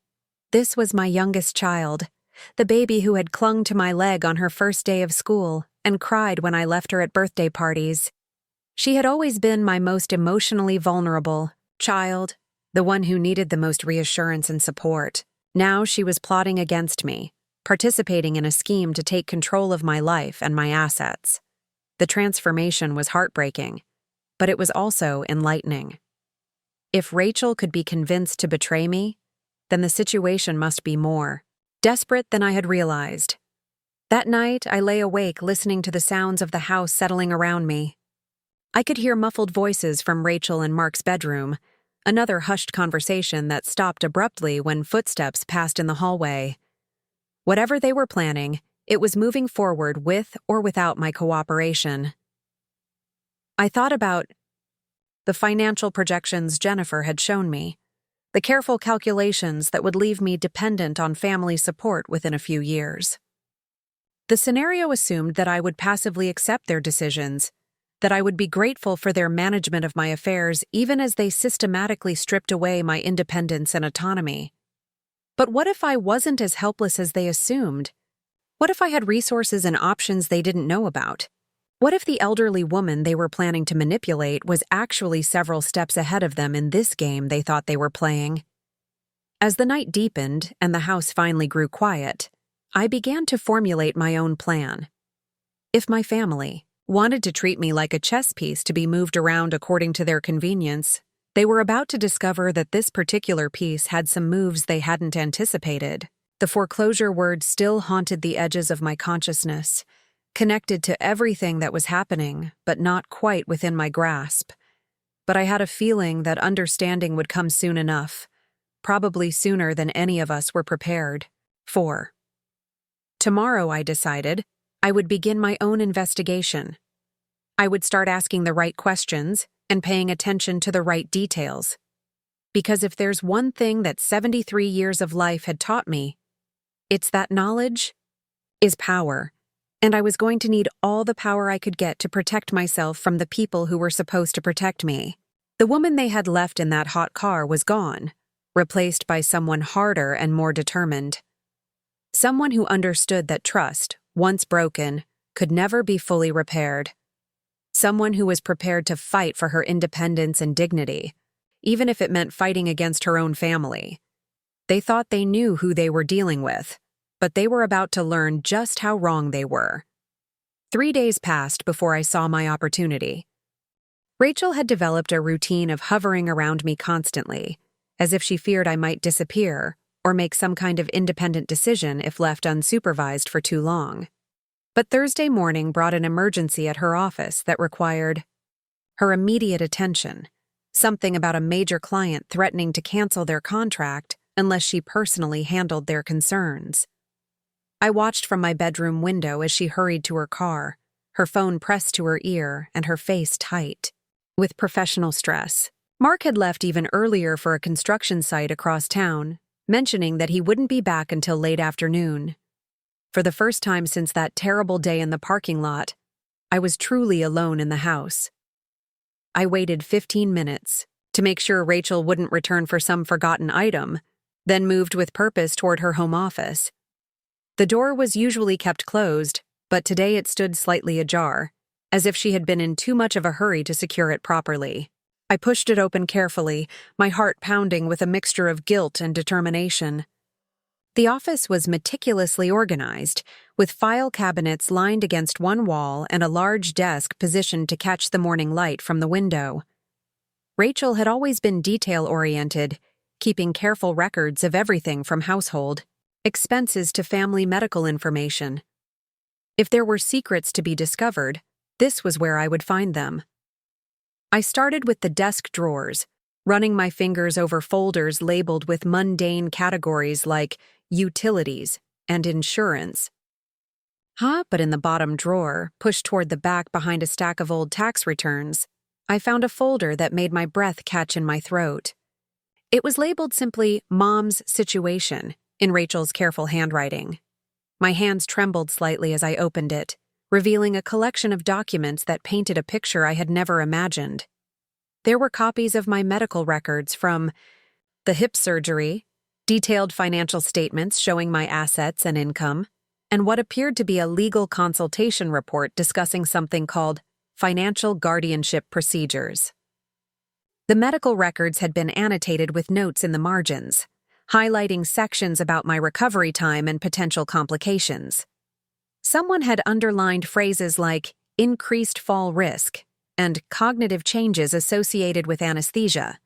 This was my youngest child, the baby who had clung to my leg on her first day of school and cried when I left her at birthday parties. She had always been my most emotionally vulnerable child, the one who needed the most reassurance and support. Now she was plotting against me, participating in a scheme to take control of my life and my assets. The transformation was heartbreaking, but it was also enlightening. If Rachel could be convinced to betray me, then the situation must be more desperate than I had realized. That night, I lay awake listening to the sounds of the house settling around me. I could hear muffled voices from Rachel and Mark's bedroom, another hushed conversation that stopped abruptly when footsteps passed in the hallway. Whatever they were planning, it was moving forward with or without my cooperation. I thought about the financial projections Jennifer had shown me, the careful calculations that would leave me dependent on family support within a few years. The scenario assumed that I would passively accept their decisions, that I would be grateful for their management of my affairs even as they systematically stripped away my independence and autonomy. But what if I wasn't as helpless as they assumed? What if I had resources and options they didn't know about? What if the elderly woman they were planning to manipulate was actually several steps ahead of them in this game they thought they were playing? As the night deepened and the house finally grew quiet, I began to formulate my own plan. If my family wanted to treat me like a chess piece to be moved around according to their convenience, they were about to discover that this particular piece had some moves they hadn't anticipated. The foreclosure word still haunted the edges of my consciousness, connected to everything that was happening, but not quite within my grasp. But I had a feeling that understanding would come soon enough, probably sooner than any of us were prepared for. Tomorrow, I decided, I would begin my own investigation. I would start asking the right questions and paying attention to the right details. Because if there's one thing that 73 years of life had taught me, it's that knowledge is power, and I was going to need all the power I could get to protect myself from the people who were supposed to protect me. The woman they had left in that hot car was gone, replaced by someone harder and more determined. Someone who understood that trust, once broken, could never be fully repaired. Someone who was prepared to fight for her independence and dignity, even if it meant fighting against her own family. They thought they knew who they were dealing with, but they were about to learn just how wrong they were. 3 days passed before I saw my opportunity. Rachel had developed a routine of hovering around me constantly, as if she feared I might disappear or make some kind of independent decision if left unsupervised for too long. But Thursday morning brought an emergency at her office that required her immediate attention, something about a major client threatening to cancel their contract unless she personally handled their concerns. I watched from my bedroom window as she hurried to her car, her phone pressed to her ear and her face tight with professional stress. Mark had left even earlier for a construction site across town, mentioning that he wouldn't be back until late afternoon. For the first time since that terrible day in the parking lot, I was truly alone in the house. I waited 15 minutes to make sure Rachel wouldn't return for some forgotten item, then moved with purpose toward her home office. The door was usually kept closed, but today it stood slightly ajar, as if she had been in too much of a hurry to secure it properly. I pushed it open carefully, my heart pounding with a mixture of guilt and determination. The office was meticulously organized, with file cabinets lined against one wall and a large desk positioned to catch the morning light from the window. Rachel had always been detail-oriented, keeping careful records of everything from household expenses to family medical information. If there were secrets to be discovered, this was where I would find them. I started with the desk drawers, running my fingers over folders labeled with mundane categories like utilities and insurance. But in the bottom drawer, pushed toward the back behind a stack of old tax returns, I found a folder that made my breath catch in my throat. It was labeled simply Mom's Situation, in Rachel's careful handwriting. My hands trembled slightly as I opened it, revealing a collection of documents that painted a picture I had never imagined. There were copies of my medical records from the hip surgery, detailed financial statements showing my assets and income, and what appeared to be a legal consultation report discussing something called financial guardianship procedures. The medical records had been annotated with notes in the margins, highlighting sections about my recovery time and potential complications. Someone had underlined phrases like increased fall risk and cognitive changes associated with anesthesia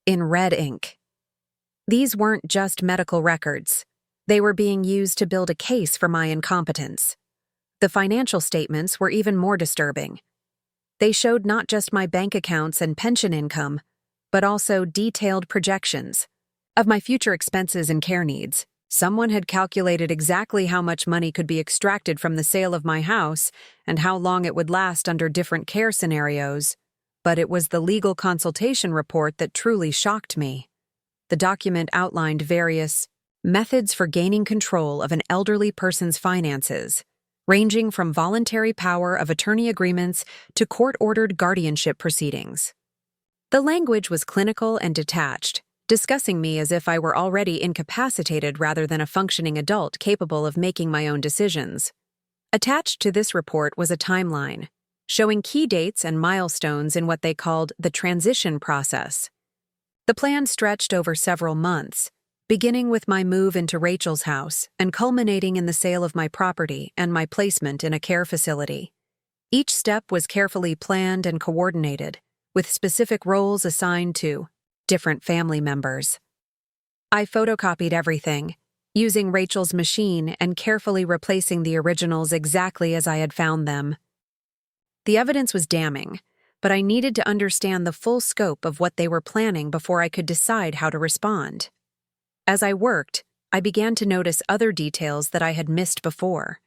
in red ink. These weren't just medical records. They were being used to build a case for my incompetence. The financial statements were even more disturbing. They showed not just my bank accounts and pension income, but also detailed projections of my future expenses and care needs. Someone had calculated exactly how much money could be extracted from the sale of my house and how long it would last under different care scenarios, but it was the legal consultation report that truly shocked me. The document outlined various methods for gaining control of an elderly person's finances, ranging from voluntary power of attorney agreements to court-ordered guardianship proceedings. The language was clinical and detached, discussing me as if I were already incapacitated rather than a functioning adult capable of making my own decisions. Attached to this report was a timeline, showing key dates and milestones in what they called the transition process. The plan stretched over several months, beginning with my move into Rachel's house and culminating in the sale of my property and my placement in a care facility. Each step was carefully planned and coordinated, with specific roles assigned to different family members. I photocopied everything, using Rachel's machine and carefully replacing the originals exactly as I had found them. The evidence was damning, but I needed to understand the full scope of what they were planning before I could decide how to respond. As I worked, I began to notice other details that I had missed before.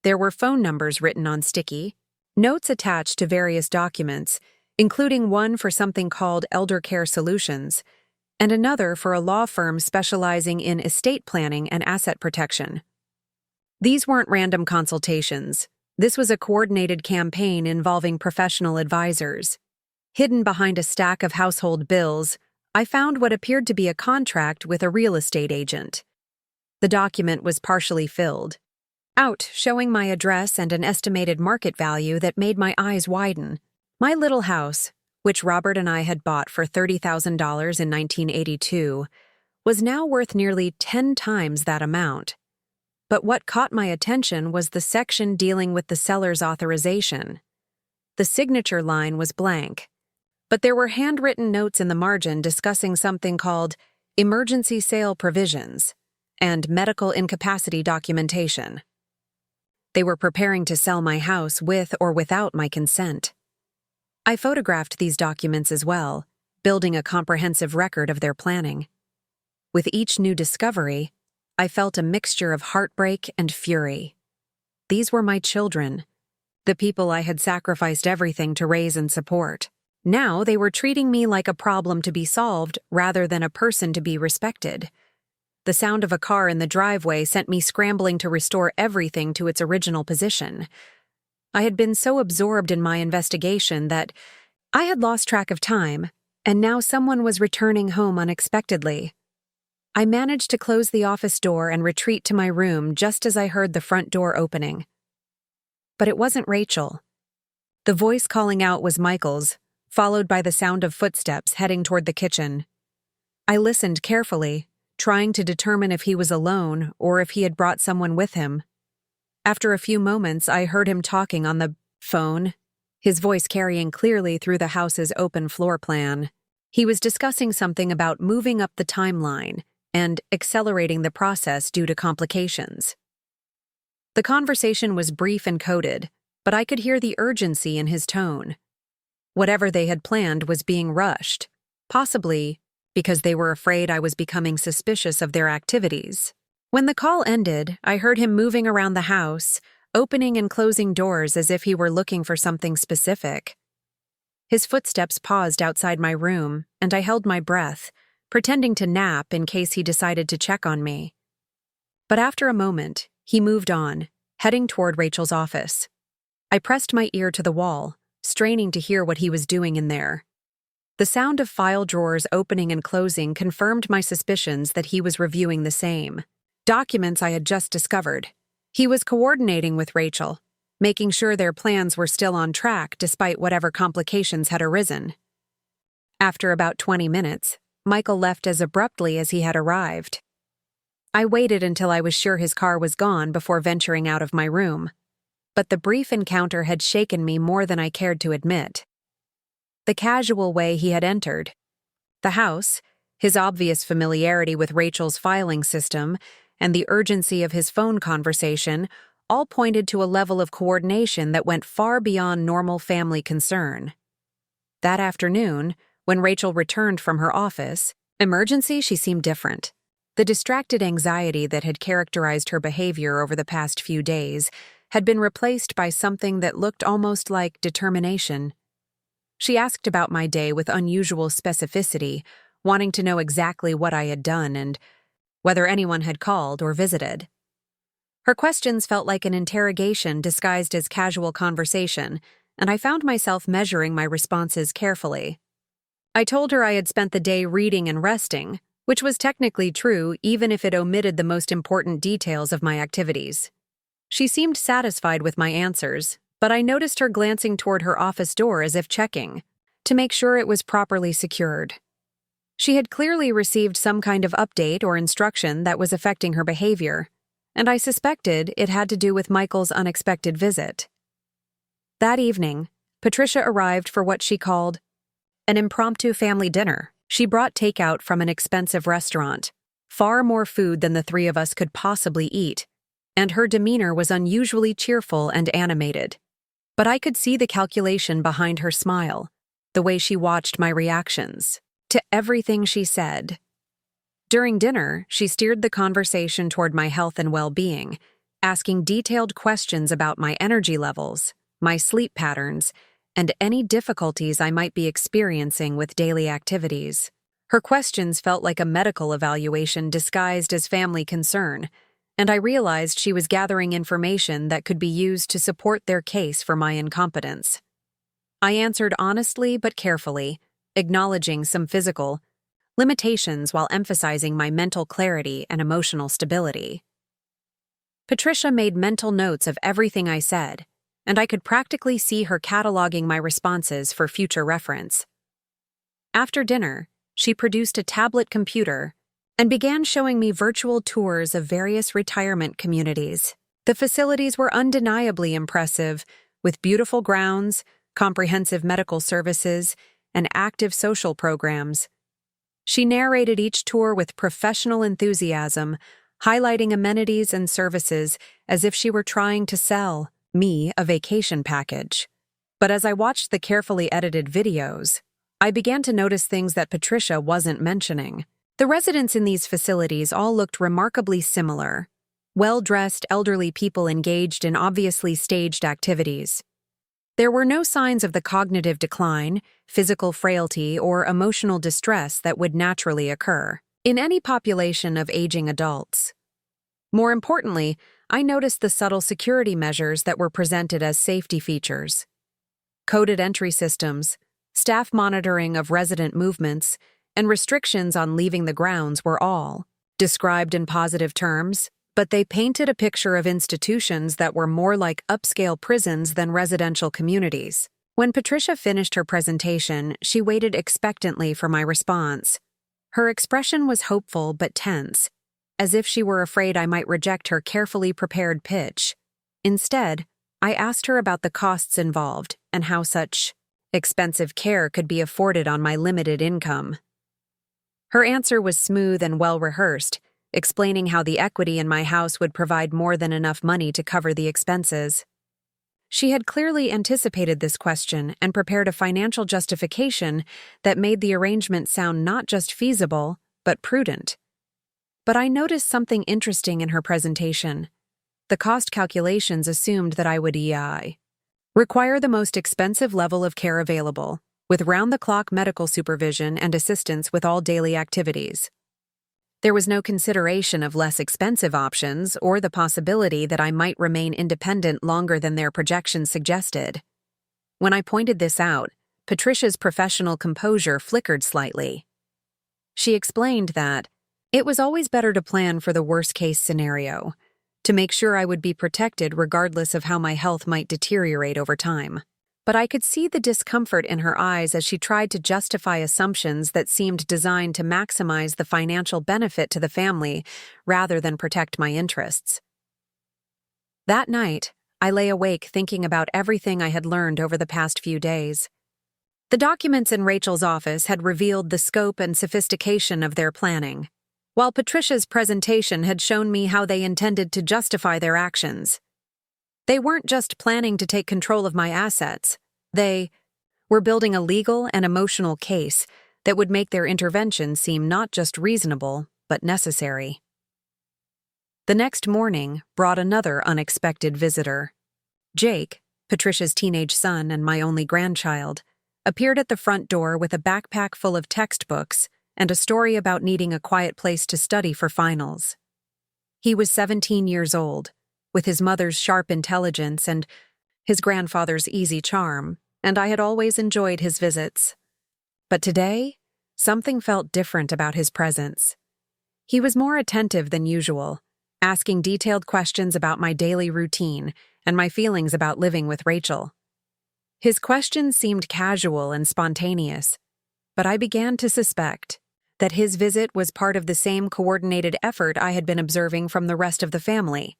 There were phone numbers written on sticky, notes attached to various documents, including one for something called Elder Care Solutions, and another for a law firm specializing in estate planning and asset protection. These weren't random consultations. This was a coordinated campaign involving professional advisors. Hidden behind a stack of household bills, I found what appeared to be a contract with a real estate agent. The document was partially filled out, showing my address and an estimated market value that made my eyes widen. My little house, which Robert and I had bought for $30,000 in 1982, was now worth nearly 10 times that amount. But what caught my attention was the section dealing with the seller's authorization. The signature line was blank, but there were handwritten notes in the margin discussing something called emergency sale provisions and medical incapacity documentation. They were preparing to sell my house with or without my consent. I photographed these documents as well, building a comprehensive record of their planning. With each new discovery, I felt a mixture of heartbreak and fury. These were my children, the people I had sacrificed everything to raise and support. Now they were treating me like a problem to be solved rather than a person to be respected. The sound of a car in the driveway sent me scrambling to restore everything to its original position. I had been so absorbed in my investigation that I had lost track of time, and now someone was returning home unexpectedly. I managed to close the office door and retreat to my room just as I heard the front door opening. But it wasn't Rachel. The voice calling out was Michael's, followed by the sound of footsteps heading toward the kitchen. I listened carefully, trying to determine if he was alone or if he had brought someone with him. After a few moments, I heard him talking on the phone, his voice carrying clearly through the house's open floor plan. He was discussing something about moving up the timeline and accelerating the process due to complications. The conversation was brief and coded, but I could hear the urgency in his tone. Whatever they had planned was being rushed, possibly because they were afraid I was becoming suspicious of their activities. When the call ended, I heard him moving around the house, opening and closing doors as if he were looking for something specific. His footsteps paused outside my room, and I held my breath, pretending to nap in case he decided to check on me. But after a moment, he moved on, heading toward Rachel's office. I pressed my ear to the wall, straining to hear what he was doing in there. The sound of file drawers opening and closing confirmed my suspicions that he was reviewing the same documents I had just discovered. He was coordinating with Rachel, making sure their plans were still on track despite whatever complications had arisen. After about 20 minutes, Michael left as abruptly as he had arrived. I waited until I was sure his car was gone before venturing out of my room. But the brief encounter had shaken me more than I cared to admit. The casual way he had entered, the house, his obvious familiarity with Rachel's filing system, and the urgency of his phone conversation all pointed to a level of coordination that went far beyond normal family concern. That afternoon, when Rachel returned from her office, she seemed different. The distracted anxiety that had characterized her behavior over the past few days had been replaced by something that looked almost like determination. She asked about my day with unusual specificity, wanting to know exactly what I had done and whether anyone had called or visited. Her questions felt like an interrogation disguised as casual conversation, and I found myself measuring my responses carefully. I told her I had spent the day reading and resting, which was technically true even if it omitted the most important details of my activities. She seemed satisfied with my answers, but I noticed her glancing toward her office door as if checking, to make sure it was properly secured. She had clearly received some kind of update or instruction that was affecting her behavior, and I suspected it had to do with Michael's unexpected visit. That evening, Patricia arrived for what she called an impromptu family dinner. She brought takeout from an expensive restaurant, far more food than the three of us could possibly eat, and her demeanor was unusually cheerful and animated. But I could see the calculation behind her smile, the way she watched my reactions to everything she said. During dinner, she steered the conversation toward my health and well-being, asking detailed questions about my energy levels, my sleep patterns, and any difficulties I might be experiencing with daily activities. Her questions felt like a medical evaluation disguised as family concern, and I realized she was gathering information that could be used to support their case for my incompetence. I answered honestly but carefully, acknowledging some physical limitations while emphasizing my mental clarity and emotional stability. Patricia made mental notes of everything I said, and I could practically see her cataloging my responses for future reference. After dinner, she produced a tablet computer and began showing me virtual tours of various retirement communities. The facilities were undeniably impressive, with beautiful grounds, comprehensive medical services, and active social programs. She narrated each tour with professional enthusiasm, highlighting amenities and services as if she were trying to sell me a vacation package. But as I watched the carefully edited videos, I began to notice things that Patricia wasn't mentioning. The residents in these facilities all looked remarkably similar. Well-dressed elderly people engaged in obviously staged activities. There were no signs of the cognitive decline, physical frailty, or emotional distress that would naturally occur in any population of aging adults. More importantly, I noticed the subtle security measures that were presented as safety features. Coded entry systems, staff monitoring of resident movements, and restrictions on leaving the grounds were all described in positive terms, but they painted a picture of institutions that were more like upscale prisons than residential communities. When Patricia finished her presentation, she waited expectantly for my response. Her expression was hopeful but tense, as if she were afraid I might reject her carefully prepared pitch. Instead, I asked her about the costs involved and how such expensive care could be afforded on my limited income. Her answer was smooth and well-rehearsed, explaining how the equity in my house would provide more than enough money to cover the expenses. She had clearly anticipated this question and prepared a financial justification that made the arrangement sound not just feasible, but prudent. But I noticed something interesting in her presentation. The cost calculations assumed that I would require the most expensive level of care available, with round-the-clock medical supervision and assistance with all daily activities. There was no consideration of less expensive options or the possibility that I might remain independent longer than their projections suggested. When I pointed this out, Patricia's professional composure flickered slightly. She explained that it was always better to plan for the worst-case scenario, to make sure I would be protected regardless of how my health might deteriorate over time. But I could see the discomfort in her eyes as she tried to justify assumptions that seemed designed to maximize the financial benefit to the family rather than protect my interests. That night, I lay awake thinking about everything I had learned over the past few days. The documents in Rachel's office had revealed the scope and sophistication of their planning, while Patricia's presentation had shown me how they intended to justify their actions. They weren't just planning to take control of my assets. They were building a legal and emotional case that would make their intervention seem not just reasonable, but necessary. The next morning brought another unexpected visitor. Jake, Patricia's teenage son and my only grandchild, appeared at the front door with a backpack full of textbooks and a story about needing a quiet place to study for finals. He was 17 years old, with his mother's sharp intelligence and his grandfather's easy charm, and I had always enjoyed his visits. But today, something felt different about his presence. He was more attentive than usual, asking detailed questions about my daily routine and my feelings about living with Rachel. His questions seemed casual and spontaneous, but I began to suspect that his visit was part of the same coordinated effort I had been observing from the rest of the family.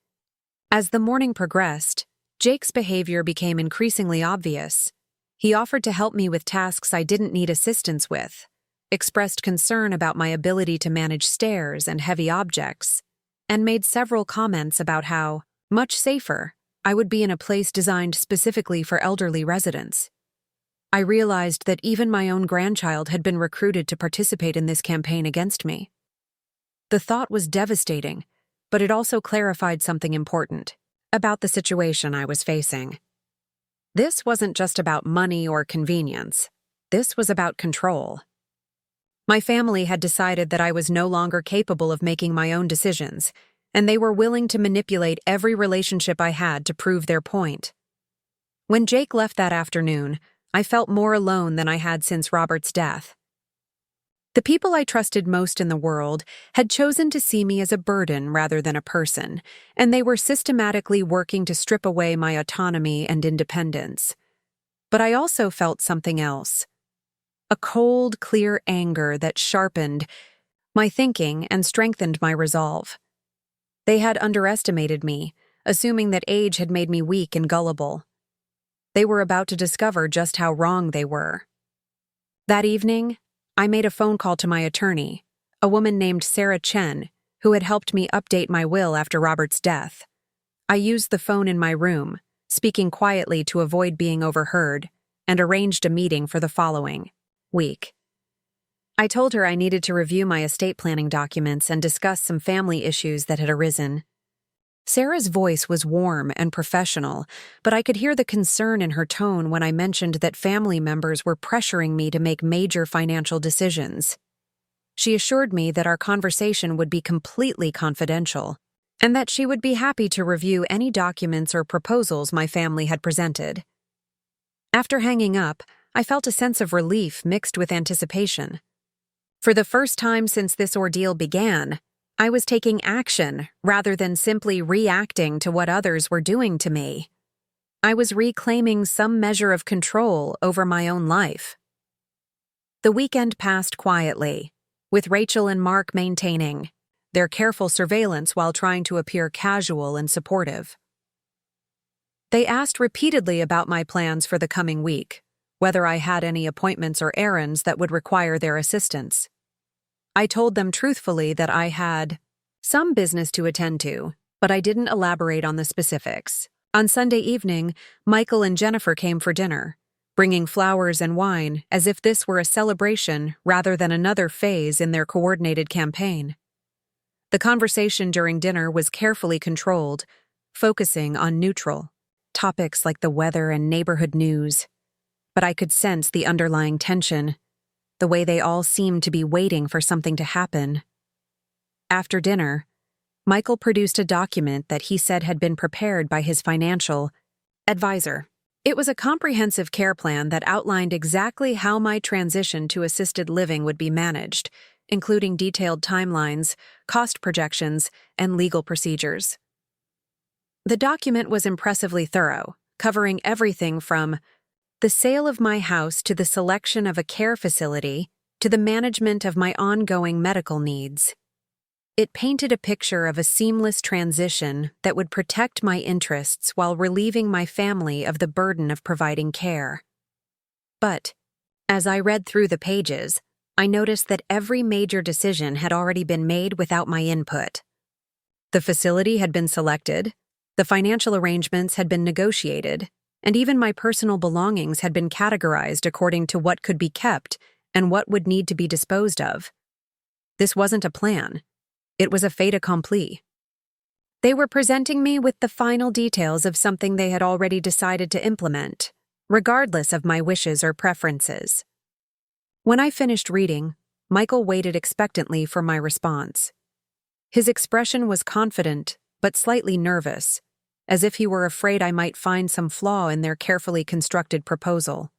As the morning progressed, Jake's behavior became increasingly obvious. He offered to help me with tasks I didn't need assistance with, expressed concern about my ability to manage stairs and heavy objects, and made several comments about how much safer I would be in a place designed specifically for elderly residents. I realized that even my own grandchild had been recruited to participate in this campaign against me. The thought was devastating, but it also clarified something important about the situation I was facing. This wasn't just about money or convenience. This was about control. My family had decided that I was no longer capable of making my own decisions, and they were willing to manipulate every relationship I had to prove their point. When Jake left that afternoon, I felt more alone than I had since Robert's death. The people I trusted most in the world had chosen to see me as a burden rather than a person, and they were systematically working to strip away my autonomy and independence. But I also felt something else. A cold, clear anger that sharpened my thinking and strengthened my resolve. They had underestimated me, assuming that age had made me weak and gullible. They were about to discover just how wrong they were. That evening, I made a phone call to my attorney, a woman named Sarah Chen, who had helped me update my will after Robert's death. I used the phone in my room, speaking quietly to avoid being overheard, and arranged a meeting for the following week. I told her I needed to review my estate planning documents and discuss some family issues that had arisen. Sarah's voice was warm and professional, but I could hear the concern in her tone when I mentioned that family members were pressuring me to make major financial decisions. She assured me that our conversation would be completely confidential, and that she would be happy to review any documents or proposals my family had presented. After hanging up, I felt a sense of relief mixed with anticipation. For the first time since this ordeal began, I was taking action rather than simply reacting to what others were doing to me. I was reclaiming some measure of control over my own life. The weekend passed quietly, with Rachel and Mark maintaining their careful surveillance while trying to appear casual and supportive. They asked repeatedly about my plans for the coming week, whether I had any appointments or errands that would require their assistance. I told them truthfully that I had some business to attend to, but I didn't elaborate on the specifics. On Sunday evening, Michael and Jennifer came for dinner, bringing flowers and wine as if this were a celebration rather than another phase in their coordinated campaign. The conversation during dinner was carefully controlled, focusing on neutral topics like the weather and neighborhood news. But I could sense the underlying tension, the way they all seemed to be waiting for something to happen. After dinner, Michael produced a document that he said had been prepared by his financial advisor. It was a comprehensive care plan that outlined exactly how my transition to assisted living would be managed, including detailed timelines, cost projections, and legal procedures. The document was impressively thorough, covering everything from the sale of my house to the selection of a care facility to the management of my ongoing medical needs. It painted a picture of a seamless transition that would protect my interests while relieving my family of the burden of providing care. But, as I read through the pages, I noticed that every major decision had already been made without my input. The facility had been selected, the financial arrangements had been negotiated, and even my personal belongings had been categorized according to what could be kept and what would need to be disposed of. This wasn't a plan. It was a fait accompli. They were presenting me with the final details of something they had already decided to implement, regardless of my wishes or preferences. When I finished reading, Michael waited expectantly for my response. His expression was confident, but slightly nervous, as if he were afraid I might find some flaw in their carefully constructed proposal.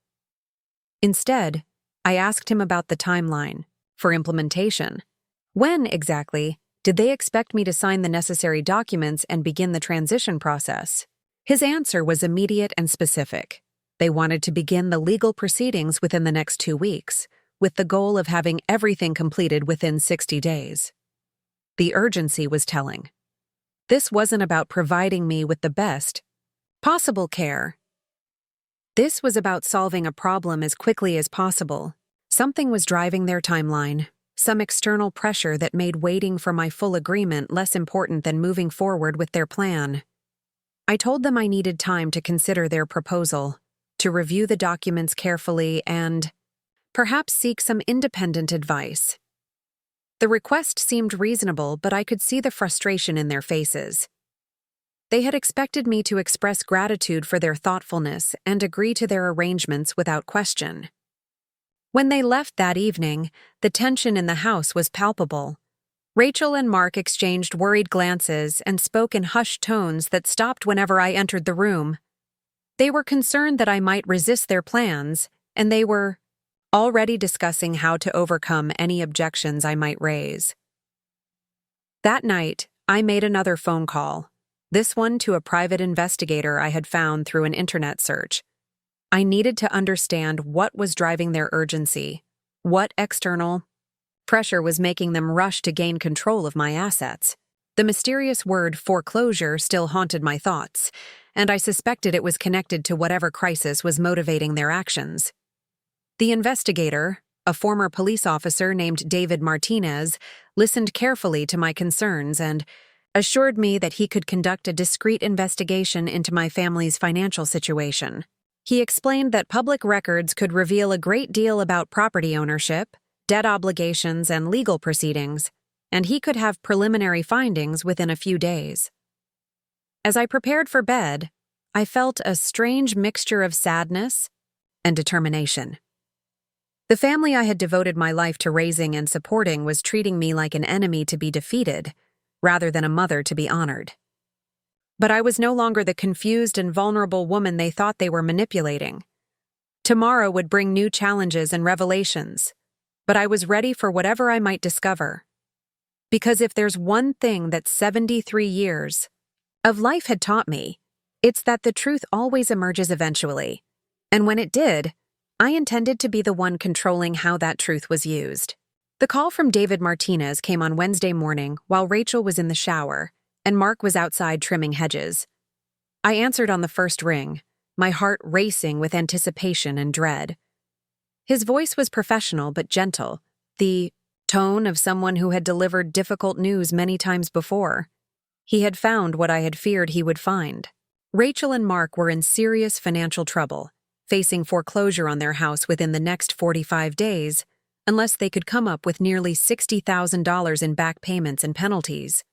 Instead, I asked him about the timeline for implementation. When, exactly, did they expect me to sign the necessary documents and begin the transition process? His answer was immediate and specific. They wanted to begin the legal proceedings within the next 2 weeks, with the goal of having everything completed within 60 days. The urgency was telling. This wasn't about providing me with the best possible care. This was about solving a problem as quickly as possible. Something was driving their timeline. Some external pressure that made waiting for my full agreement less important than moving forward with their plan. I told them I needed time to consider their proposal, to review the documents carefully and perhaps seek some independent advice. The request seemed reasonable, but I could see the frustration in their faces. They had expected me to express gratitude for their thoughtfulness and agree to their arrangements without question. When they left that evening, the tension in the house was palpable. Rachel and Mark exchanged worried glances and spoke in hushed tones that stopped whenever I entered the room. They were concerned that I might resist their plans, and they were already discussing how to overcome any objections I might raise. That night, I made another phone call, this one to a private investigator I had found through an internet search. I needed to understand what was driving their urgency, what external pressure was making them rush to gain control of my assets. The mysterious word foreclosure still haunted my thoughts, and I suspected it was connected to whatever crisis was motivating their actions. The investigator, a former police officer named David Martinez, listened carefully to my concerns and assured me that he could conduct a discreet investigation into my family's financial situation. He explained that public records could reveal a great deal about property ownership, debt obligations, and legal proceedings, and he could have preliminary findings within a few days. As I prepared for bed, I felt a strange mixture of sadness and determination. The family I had devoted my life to raising and supporting was treating me like an enemy to be defeated, rather than a mother to be honored. But I was no longer the confused and vulnerable woman they thought they were manipulating. Tomorrow would bring new challenges and revelations, but I was ready for whatever I might discover. Because if there's one thing that 73 years of life had taught me, it's that the truth always emerges eventually. And when it did, I intended to be the one controlling how that truth was used. The call from David Martinez came on Wednesday morning while Rachel was in the shower, and Mark was outside trimming hedges. I answered on the first ring, my heart racing with anticipation and dread. His voice was professional but gentle, the tone of someone who had delivered difficult news many times before. He had found what I had feared he would find. Rachel and Mark were in serious financial trouble, facing foreclosure on their house within the next 45 days, unless they could come up with nearly $60,000 in back payments and penalties.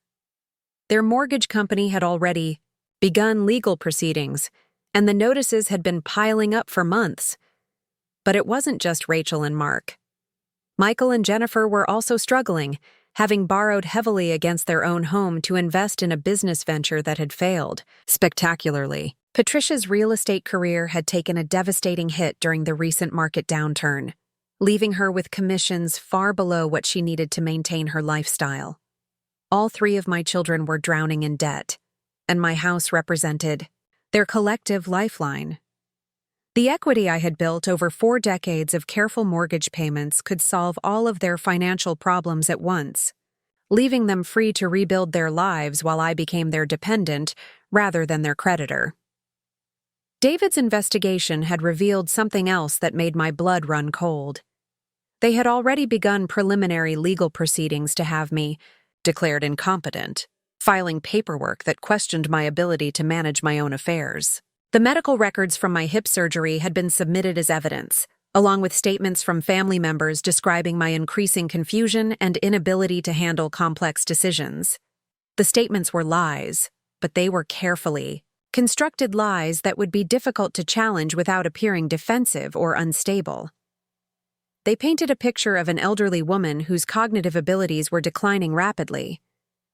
Their mortgage company had already begun legal proceedings, and the notices had been piling up for months. But it wasn't just Rachel and Mark. Michael and Jennifer were also struggling, having borrowed heavily against their own home to invest in a business venture that had failed spectacularly. Patricia's real estate career had taken a devastating hit during the recent market downturn, leaving her with commissions far below what she needed to maintain her lifestyle. All three of my children were drowning in debt, and my house represented their collective lifeline. The equity I had built over 4 decades of careful mortgage payments could solve all of their financial problems at once, leaving them free to rebuild their lives while I became their dependent rather than their creditor. David's investigation had revealed something else that made my blood run cold. They had already begun preliminary legal proceedings to have me declared incompetent, filing paperwork that questioned my ability to manage my own affairs. The medical records from my hip surgery had been submitted as evidence, along with statements from family members describing my increasing confusion and inability to handle complex decisions. The statements were lies, but they were carefully constructed lies that would be difficult to challenge without appearing defensive or unstable. They painted a picture of an elderly woman whose cognitive abilities were declining rapidly,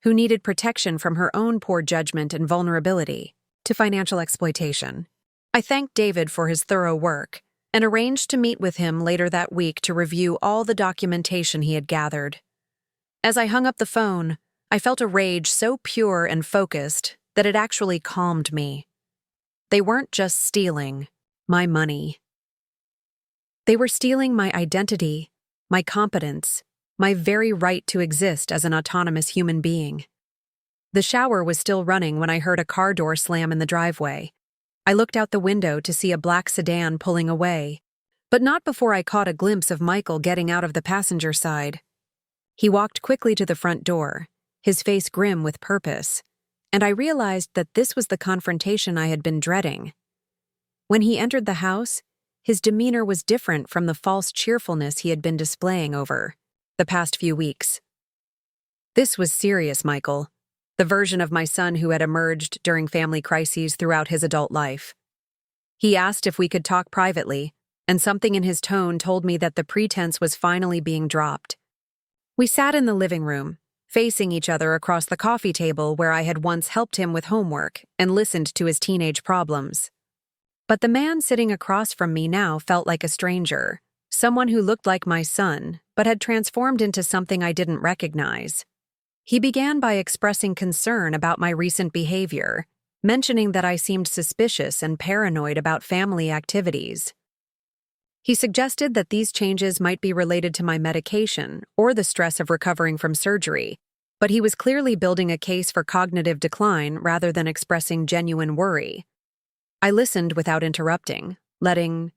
who needed protection from her own poor judgment and vulnerability to financial exploitation. I thanked David for his thorough work and arranged to meet with him later that week to review all the documentation he had gathered. As I hung up the phone, I felt a rage so pure and focused that it actually calmed me. They weren't just stealing my money. They were stealing my identity, my competence, my very right to exist as an autonomous human being. The shower was still running when I heard a car door slam in the driveway. I looked out the window to see a black sedan pulling away, but not before I caught a glimpse of Michael getting out of the passenger side. He walked quickly to the front door, his face grim with purpose, and I realized that this was the confrontation I had been dreading. When he entered the house, his demeanor was different from the false cheerfulness he had been displaying over the past few weeks. This was serious, Michael. The version of my son who had emerged during family crises throughout his adult life. He asked if we could talk privately, and something in his tone told me that the pretense was finally being dropped. We sat in the living room, facing each other across the coffee table where I had once helped him with homework and listened to his teenage problems. But the man sitting across from me now felt like a stranger, someone who looked like my son, but had transformed into something I didn't recognize. He began by expressing concern about my recent behavior, mentioning that I seemed suspicious and paranoid about family activities. He suggested that these changes might be related to my medication or the stress of recovering from surgery, but he was clearly building a case for cognitive decline rather than expressing genuine worry. I listened without interrupting, letting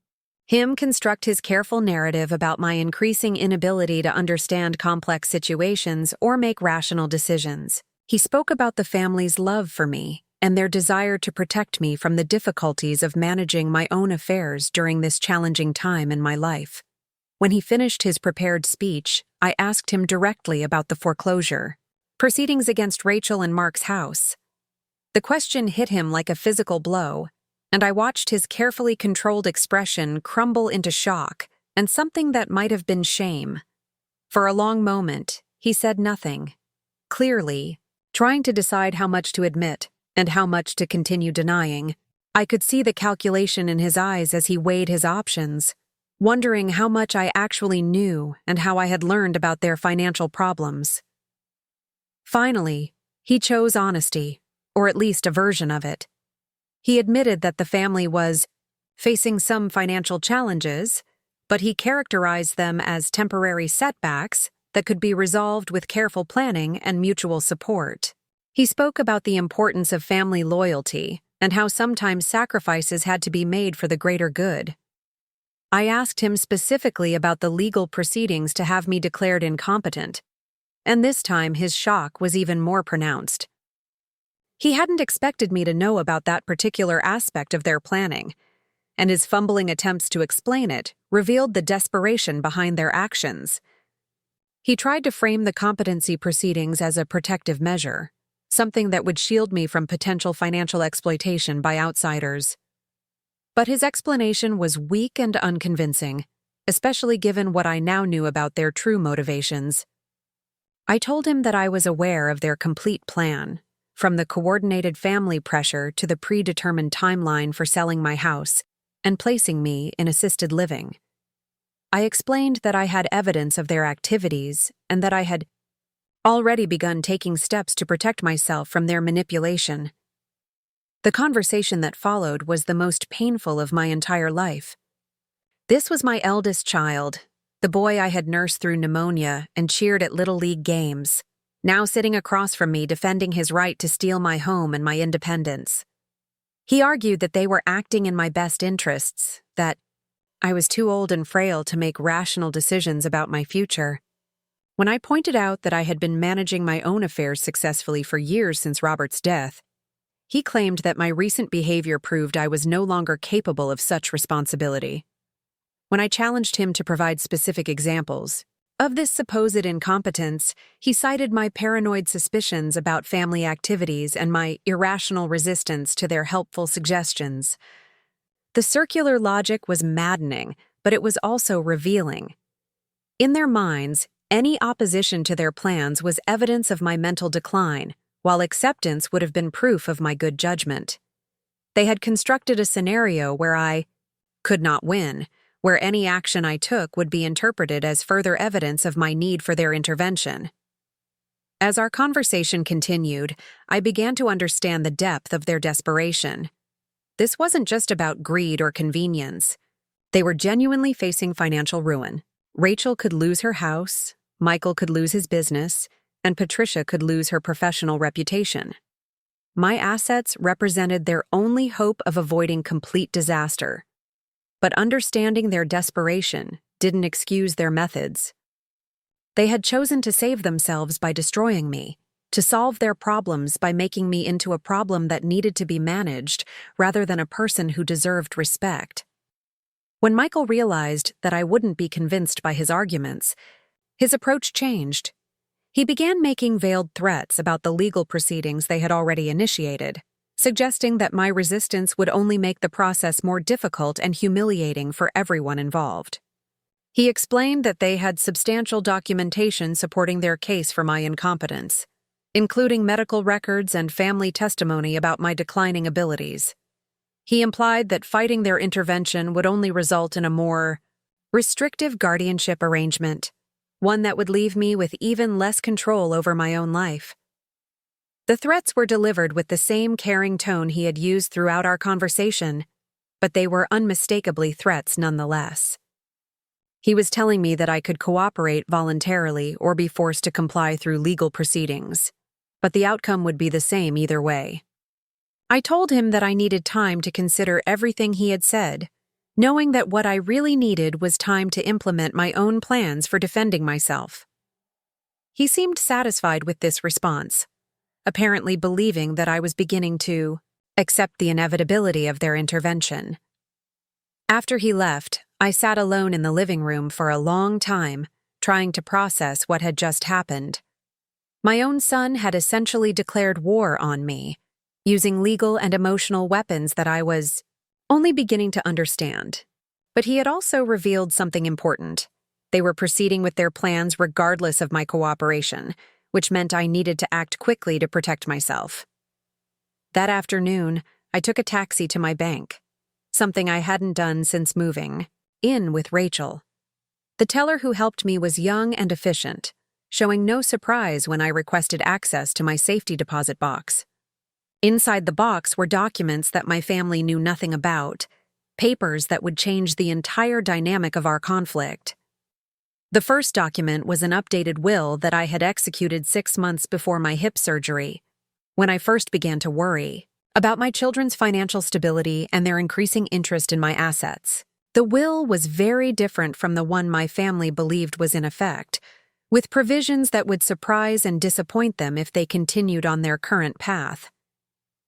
him construct his careful narrative about my increasing inability to understand complex situations or make rational decisions. He spoke about the family's love for me and their desire to protect me from the difficulties of managing my own affairs during this challenging time in my life. When he finished his prepared speech, I asked him directly about the foreclosure proceedings against Rachel and Mark's house. The question hit him like a physical blow, and I watched his carefully controlled expression crumble into shock and something that might have been shame. For a long moment, he said nothing, clearly trying to decide how much to admit and how much to continue denying. I could see the calculation in his eyes as he weighed his options, wondering how much I actually knew and how I had learned about their financial problems. Finally, he chose honesty, or at least a version of it. He admitted that the family was facing some financial challenges, but he characterized them as temporary setbacks that could be resolved with careful planning and mutual support. He spoke about the importance of family loyalty and how sometimes sacrifices had to be made for the greater good. I asked him specifically about the legal proceedings to have me declared incompetent, and this time his shock was even more pronounced. He hadn't expected me to know about that particular aspect of their planning, and his fumbling attempts to explain it revealed the desperation behind their actions. He tried to frame the competency proceedings as a protective measure, something that would shield me from potential financial exploitation by outsiders. But his explanation was weak and unconvincing, especially given what I now knew about their true motivations. I told him that I was aware of their complete plan, from the coordinated family pressure to the predetermined timeline for selling my house and placing me in assisted living. I explained that I had evidence of their activities and that I had already begun taking steps to protect myself from their manipulation. The conversation that followed was the most painful of my entire life. This was my eldest child, the boy I had nursed through pneumonia and cheered at Little League games, now sitting across from me defending his right to steal my home and my independence. He argued that they were acting in my best interests, that I was too old and frail to make rational decisions about my future. When I pointed out that I had been managing my own affairs successfully for years since Robert's death, he claimed that my recent behavior proved I was no longer capable of such responsibility. When I challenged him to provide specific examples of this supposed incompetence, he cited my paranoid suspicions about family activities and my irrational resistance to their helpful suggestions. The circular logic was maddening, but it was also revealing. In their minds, any opposition to their plans was evidence of my mental decline, while acceptance would have been proof of my good judgment. They had constructed a scenario where I could not win, where any action I took would be interpreted as further evidence of my need for their intervention. As our conversation continued, I began to understand the depth of their desperation. This wasn't just about greed or convenience. They were genuinely facing financial ruin. Rachel could lose her house, Michael could lose his business, and Patricia could lose her professional reputation. My assets represented their only hope of avoiding complete disaster. But understanding their desperation didn't excuse their methods. They had chosen to save themselves by destroying me, to solve their problems by making me into a problem that needed to be managed rather than a person who deserved respect. When Michael realized that I wouldn't be convinced by his arguments, his approach changed. He began making veiled threats about the legal proceedings they had already initiated, suggesting that my resistance would only make the process more difficult and humiliating for everyone involved. He explained that they had substantial documentation supporting their case for my incompetence, including medical records and family testimony about my declining abilities. He implied that fighting their intervention would only result in a more restrictive guardianship arrangement, one that would leave me with even less control over my own life. The threats were delivered with the same caring tone he had used throughout our conversation, but they were unmistakably threats nonetheless. He was telling me that I could cooperate voluntarily or be forced to comply through legal proceedings, but the outcome would be the same either way. I told him that I needed time to consider everything he had said, knowing that what I really needed was time to implement my own plans for defending myself. He seemed satisfied with this response, apparently believing that I was beginning to accept the inevitability of their intervention. After he left, I sat alone in the living room for a long time, trying to process what had just happened. My own son had essentially declared war on me, using legal and emotional weapons that I was only beginning to understand. But he had also revealed something important. They were proceeding with their plans regardless of my cooperation, which meant I needed to act quickly to protect myself. That afternoon, I took a taxi to my bank, something I hadn't done since moving in with Rachel. The teller who helped me was young and efficient, showing no surprise when I requested access to my safety deposit box. Inside the box were documents that my family knew nothing about, papers that would change the entire dynamic of our conflict. The first document was an updated will that I had executed 6 months before my hip surgery, when I first began to worry about my children's financial stability and their increasing interest in my assets. The will was very different from the one my family believed was in effect, with provisions that would surprise and disappoint them if they continued on their current path.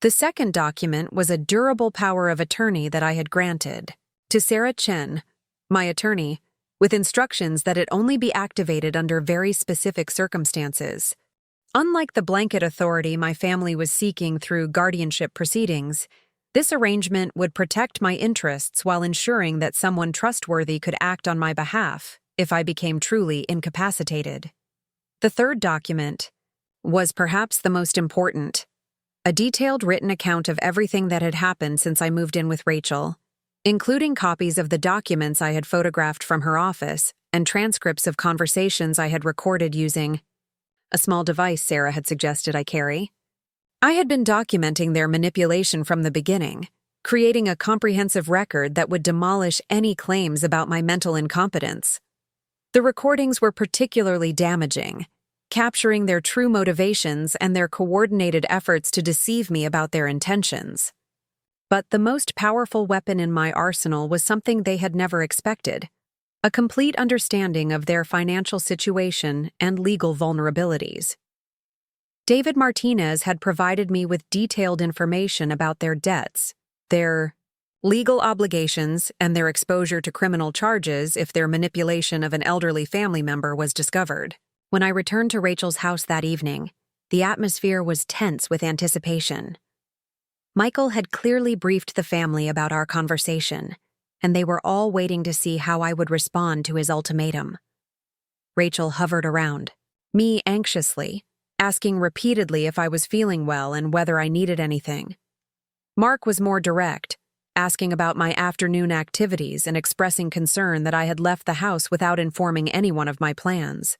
The second document was a durable power of attorney that I had granted to Sarah Chen, my attorney, with instructions that it only be activated under very specific circumstances. Unlike the blanket authority my family was seeking through guardianship proceedings, this arrangement would protect my interests while ensuring that someone trustworthy could act on my behalf if I became truly incapacitated. The third document was perhaps the most important. A detailed written account of everything that had happened since I moved in with Rachel, including copies of the documents I had photographed from her office and transcripts of conversations I had recorded using a small device Sarah had suggested I carry. I had been documenting their manipulation from the beginning, creating a comprehensive record that would demolish any claims about my mental incompetence. The recordings were particularly damaging, capturing their true motivations and their coordinated efforts to deceive me about their intentions. But the most powerful weapon in my arsenal was something they had never expected: a complete understanding of their financial situation and legal vulnerabilities. David Martinez had provided me with detailed information about their debts, their legal obligations, and their exposure to criminal charges if their manipulation of an elderly family member was discovered. When I returned to Rachel's house that evening, the atmosphere was tense with anticipation. Michael had clearly briefed the family about our conversation, and they were all waiting to see how I would respond to his ultimatum. Rachel hovered around me anxiously, asking repeatedly if I was feeling well and whether I needed anything. Mark was more direct, asking about my afternoon activities and expressing concern that I had left the house without informing anyone of my plans.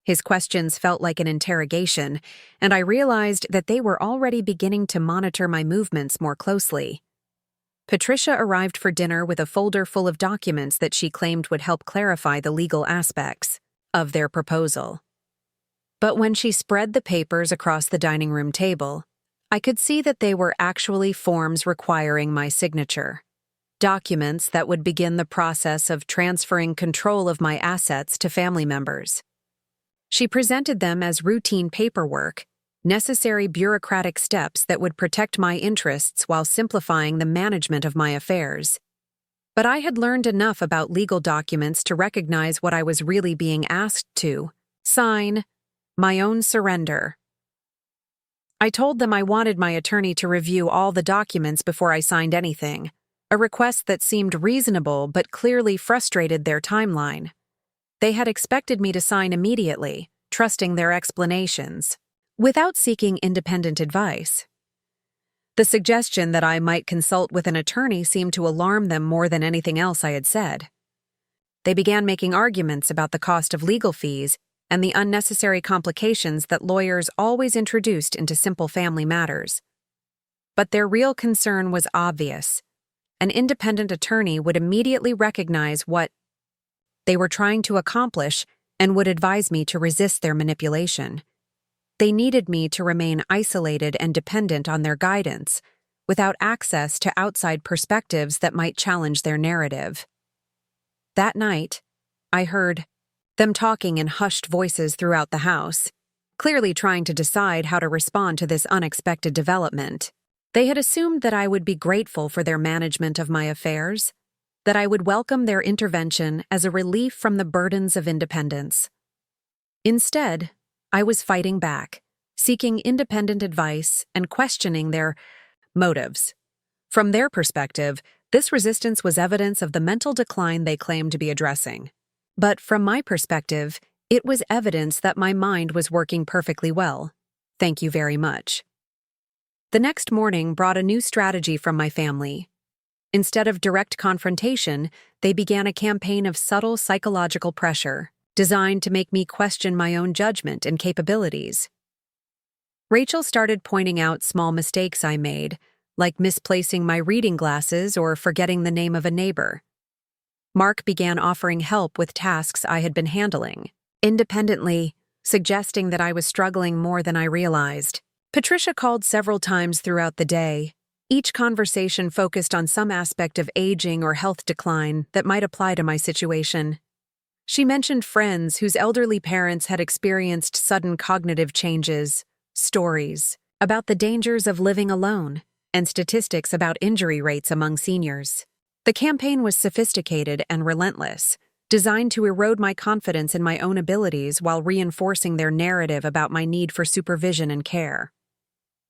His questions felt like an interrogation, and I realized that they were already beginning to monitor my movements more closely. Patricia arrived for dinner with a folder full of documents that she claimed would help clarify the legal aspects of their proposal. But when she spread the papers across the dining room table, I could see that they were actually forms requiring my signature, documents that would begin the process of transferring control of my assets to family members. She presented them as routine paperwork, necessary bureaucratic steps that would protect my interests while simplifying the management of my affairs. But I had learned enough about legal documents to recognize what I was really being asked to: sign my own surrender. I told them I wanted my attorney to review all the documents before I signed anything, a request that seemed reasonable but clearly frustrated their timeline. They had expected me to sign immediately, trusting their explanations, without seeking independent advice. The suggestion that I might consult with an attorney seemed to alarm them more than anything else I had said. They began making arguments about the cost of legal fees and the unnecessary complications that lawyers always introduced into simple family matters. But their real concern was obvious. An independent attorney would immediately recognize what they were trying to accomplish and would advise me to resist their manipulation. They needed me to remain isolated and dependent on their guidance, without access to outside perspectives that might challenge their narrative. That night, I heard them talking in hushed voices throughout the house, clearly trying to decide how to respond to this unexpected development. They had assumed that I would be grateful for their management of my affairs, that I would welcome their intervention as a relief from the burdens of independence. Instead, I was fighting back, seeking independent advice and questioning their motives. From their perspective, this resistance was evidence of the mental decline they claimed to be addressing. But from my perspective, it was evidence that my mind was working perfectly well. Thank you very much. The next morning brought a new strategy from my family. Instead of direct confrontation, they began a campaign of subtle psychological pressure, designed to make me question my own judgment and capabilities. Rachel started pointing out small mistakes I made, like misplacing my reading glasses or forgetting the name of a neighbor. Mark began offering help with tasks I had been handling, independently, suggesting that I was struggling more than I realized. Patricia called several times throughout the day. Each conversation focused on some aspect of aging or health decline that might apply to my situation. She mentioned friends whose elderly parents had experienced sudden cognitive changes, stories about the dangers of living alone, and statistics about injury rates among seniors. The campaign was sophisticated and relentless, designed to erode my confidence in my own abilities while reinforcing their narrative about my need for supervision and care.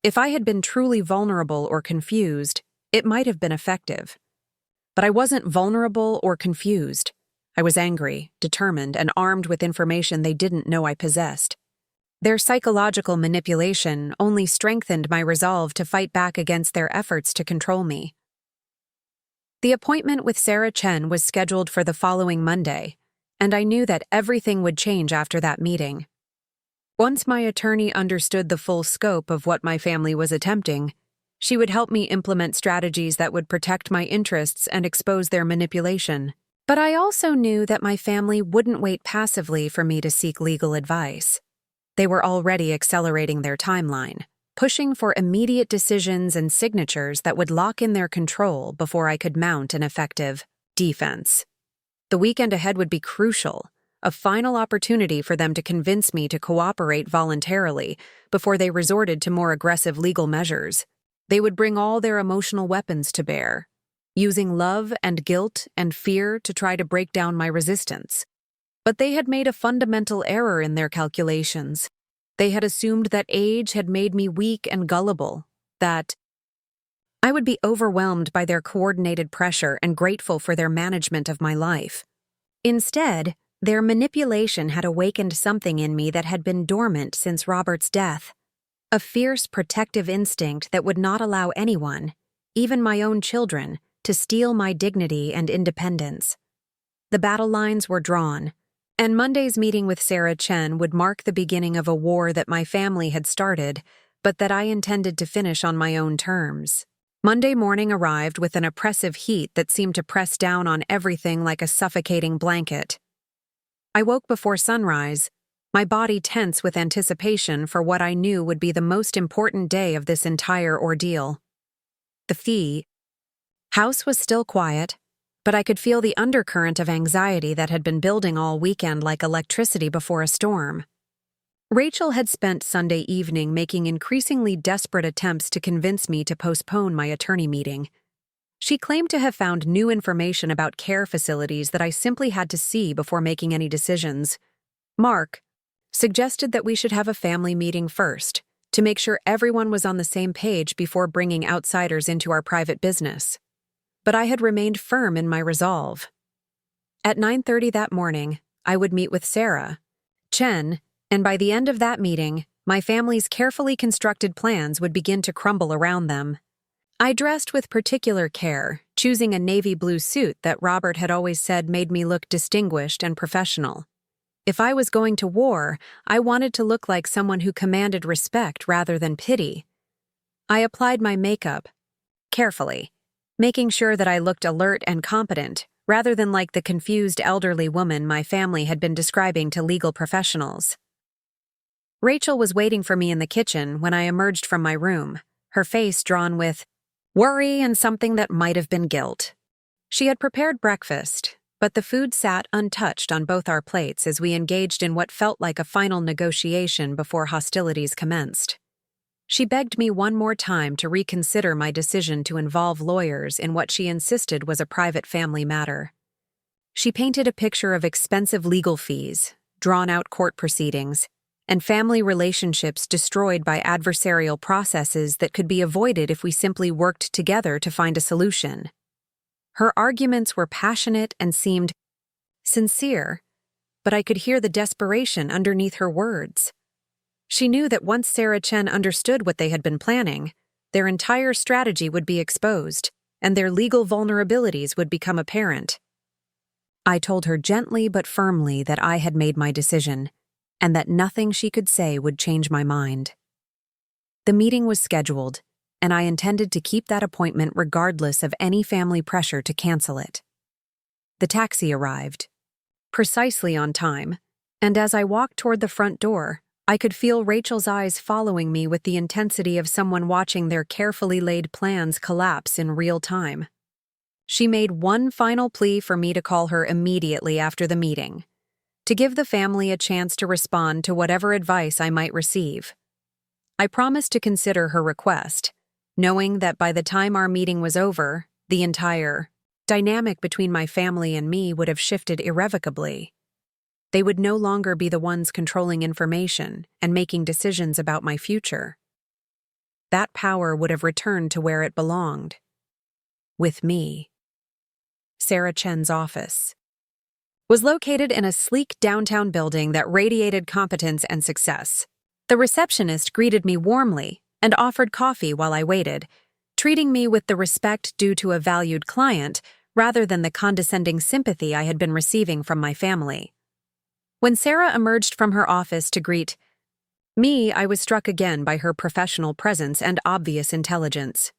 If I had been truly vulnerable or confused, it might have been effective. But I wasn't vulnerable or confused. I was angry, determined, and armed with information they didn't know I possessed. Their psychological manipulation only strengthened my resolve to fight back against their efforts to control me. The appointment with Sarah Chen was scheduled for the following Monday, and I knew that everything would change after that meeting. Once my attorney understood the full scope of what my family was attempting, she would help me implement strategies that would protect my interests and expose their manipulation. But I also knew that my family wouldn't wait passively for me to seek legal advice. They were already accelerating their timeline, pushing for immediate decisions and signatures that would lock in their control before I could mount an effective defense. The weekend ahead would be crucial, a final opportunity for them to convince me to cooperate voluntarily before they resorted to more aggressive legal measures. They would bring all their emotional weapons to bear, using love and guilt and fear to try to break down my resistance. But they had made a fundamental error in their calculations. They had assumed that age had made me weak and gullible, that I would be overwhelmed by their coordinated pressure and grateful for their management of my life. Instead, their manipulation had awakened something in me that had been dormant since Robert's death, a fierce protective instinct that would not allow anyone, even my own children, to steal my dignity and independence. The battle lines were drawn, and Monday's meeting with Sarah Chen would mark the beginning of a war that my family had started, but that I intended to finish on my own terms. Monday morning arrived with an oppressive heat that seemed to press down on everything like a suffocating blanket. I woke before sunrise, my body tense with anticipation for what I knew would be the most important day of this entire ordeal. The house was still quiet, but I could feel the undercurrent of anxiety that had been building all weekend like electricity before a storm. Rachel had spent Sunday evening making increasingly desperate attempts to convince me to postpone my attorney meeting. She claimed to have found new information about care facilities that I simply had to see before making any decisions. Mark suggested that we should have a family meeting first, to make sure everyone was on the same page before bringing outsiders into our private business. But I had remained firm in my resolve. At 9:30 that morning, I would meet with Sarah Chen, and by the end of that meeting, my family's carefully constructed plans would begin to crumble around them. I dressed with particular care, choosing a navy blue suit that Robert had always said made me look distinguished and professional. If I was going to war, I wanted to look like someone who commanded respect rather than pity. I applied my makeup carefully, making sure that I looked alert and competent, rather than like the confused elderly woman my family had been describing to legal professionals. Rachel was waiting for me in the kitchen when I emerged from my room, her face drawn with worry and something that might have been guilt. She had prepared breakfast, but the food sat untouched on both our plates as we engaged in what felt like a final negotiation before hostilities commenced. She begged me one more time to reconsider my decision to involve lawyers in what she insisted was a private family matter. She painted a picture of expensive legal fees, drawn-out court proceedings, and family relationships destroyed by adversarial processes that could be avoided if we simply worked together to find a solution. Her arguments were passionate and seemed sincere, but I could hear the desperation underneath her words. She knew that once Sarah Chen understood what they had been planning, their entire strategy would be exposed, and their legal vulnerabilities would become apparent. I told her gently but firmly that I had made my decision, and that nothing she could say would change my mind. The meeting was scheduled, and I intended to keep that appointment regardless of any family pressure to cancel it. The taxi arrived, precisely on time, and as I walked toward the front door, I could feel Rachel's eyes following me with the intensity of someone watching their carefully laid plans collapse in real time. She made one final plea for me to call her immediately after the meeting, to give the family a chance to respond to whatever advice I might receive. I promised to consider her request, knowing that by the time our meeting was over, the entire dynamic between my family and me would have shifted irrevocably. They would no longer be the ones controlling information and making decisions about my future. That power would have returned to where it belonged. With me. Sarah Chen's office. was located in a sleek downtown building that radiated competence and success. The receptionist greeted me warmly and offered coffee while I waited, treating me with the respect due to a valued client rather than the condescending sympathy I had been receiving from my family. When Sarah emerged from her office to greet me, I was struck again by her professional presence and obvious intelligence.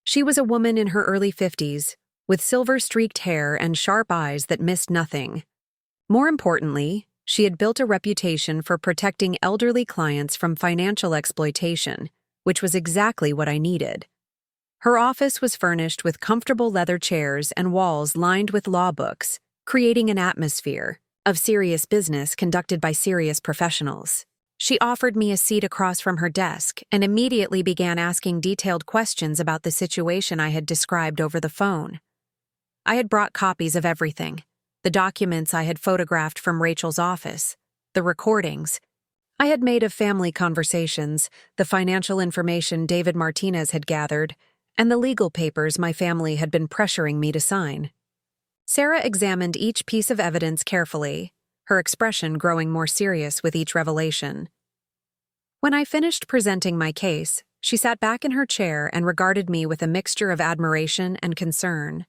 She was a woman in her early 50s, with silver-streaked hair and sharp eyes that missed nothing. More importantly, she had built a reputation for protecting elderly clients from financial exploitation, which was exactly what I needed. Her office was furnished with comfortable leather chairs and walls lined with law books, creating an atmosphere of serious business conducted by serious professionals. She offered me a seat across from her desk and immediately began asking detailed questions about the situation I had described over the phone. I had brought copies of everything: the documents I had photographed from Rachel's office, the recordings I had made of family conversations, the financial information David Martinez had gathered, and the legal papers my family had been pressuring me to sign. Sarah examined each piece of evidence carefully, her expression growing more serious with each revelation. When I finished presenting my case, she sat back in her chair and regarded me with a mixture of admiration and concern.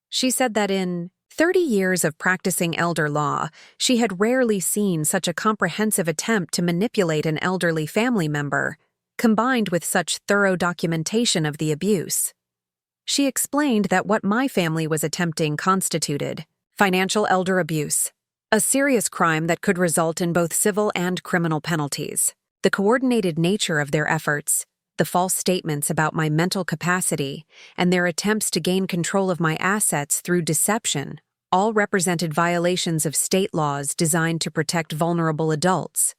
She said that in 30 years of practicing elder law, she had rarely seen such a comprehensive attempt to manipulate an elderly family member, combined with such thorough documentation of the abuse. She explained that what my family was attempting constituted financial elder abuse, a serious crime that could result in both civil and criminal penalties. The coordinated nature of their efforts, the false statements about my mental capacity, and their attempts to gain control of my assets through deception all represented violations of state laws designed to protect vulnerable adults.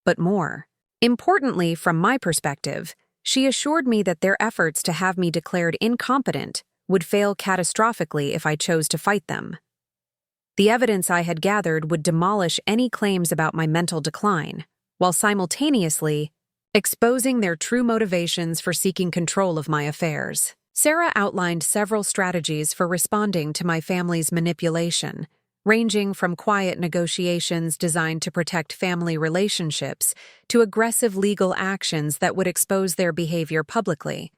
But more importantly, from my perspective, she assured me that their efforts to have me declared incompetent would fail catastrophically if I chose to fight them. The evidence I had gathered would demolish any claims about my mental decline, while simultaneously exposing their true motivations for seeking control of my affairs. Sarah outlined several strategies for responding to my family's manipulation, ranging from quiet negotiations designed to protect family relationships to aggressive legal actions that would expose their behavior publicly.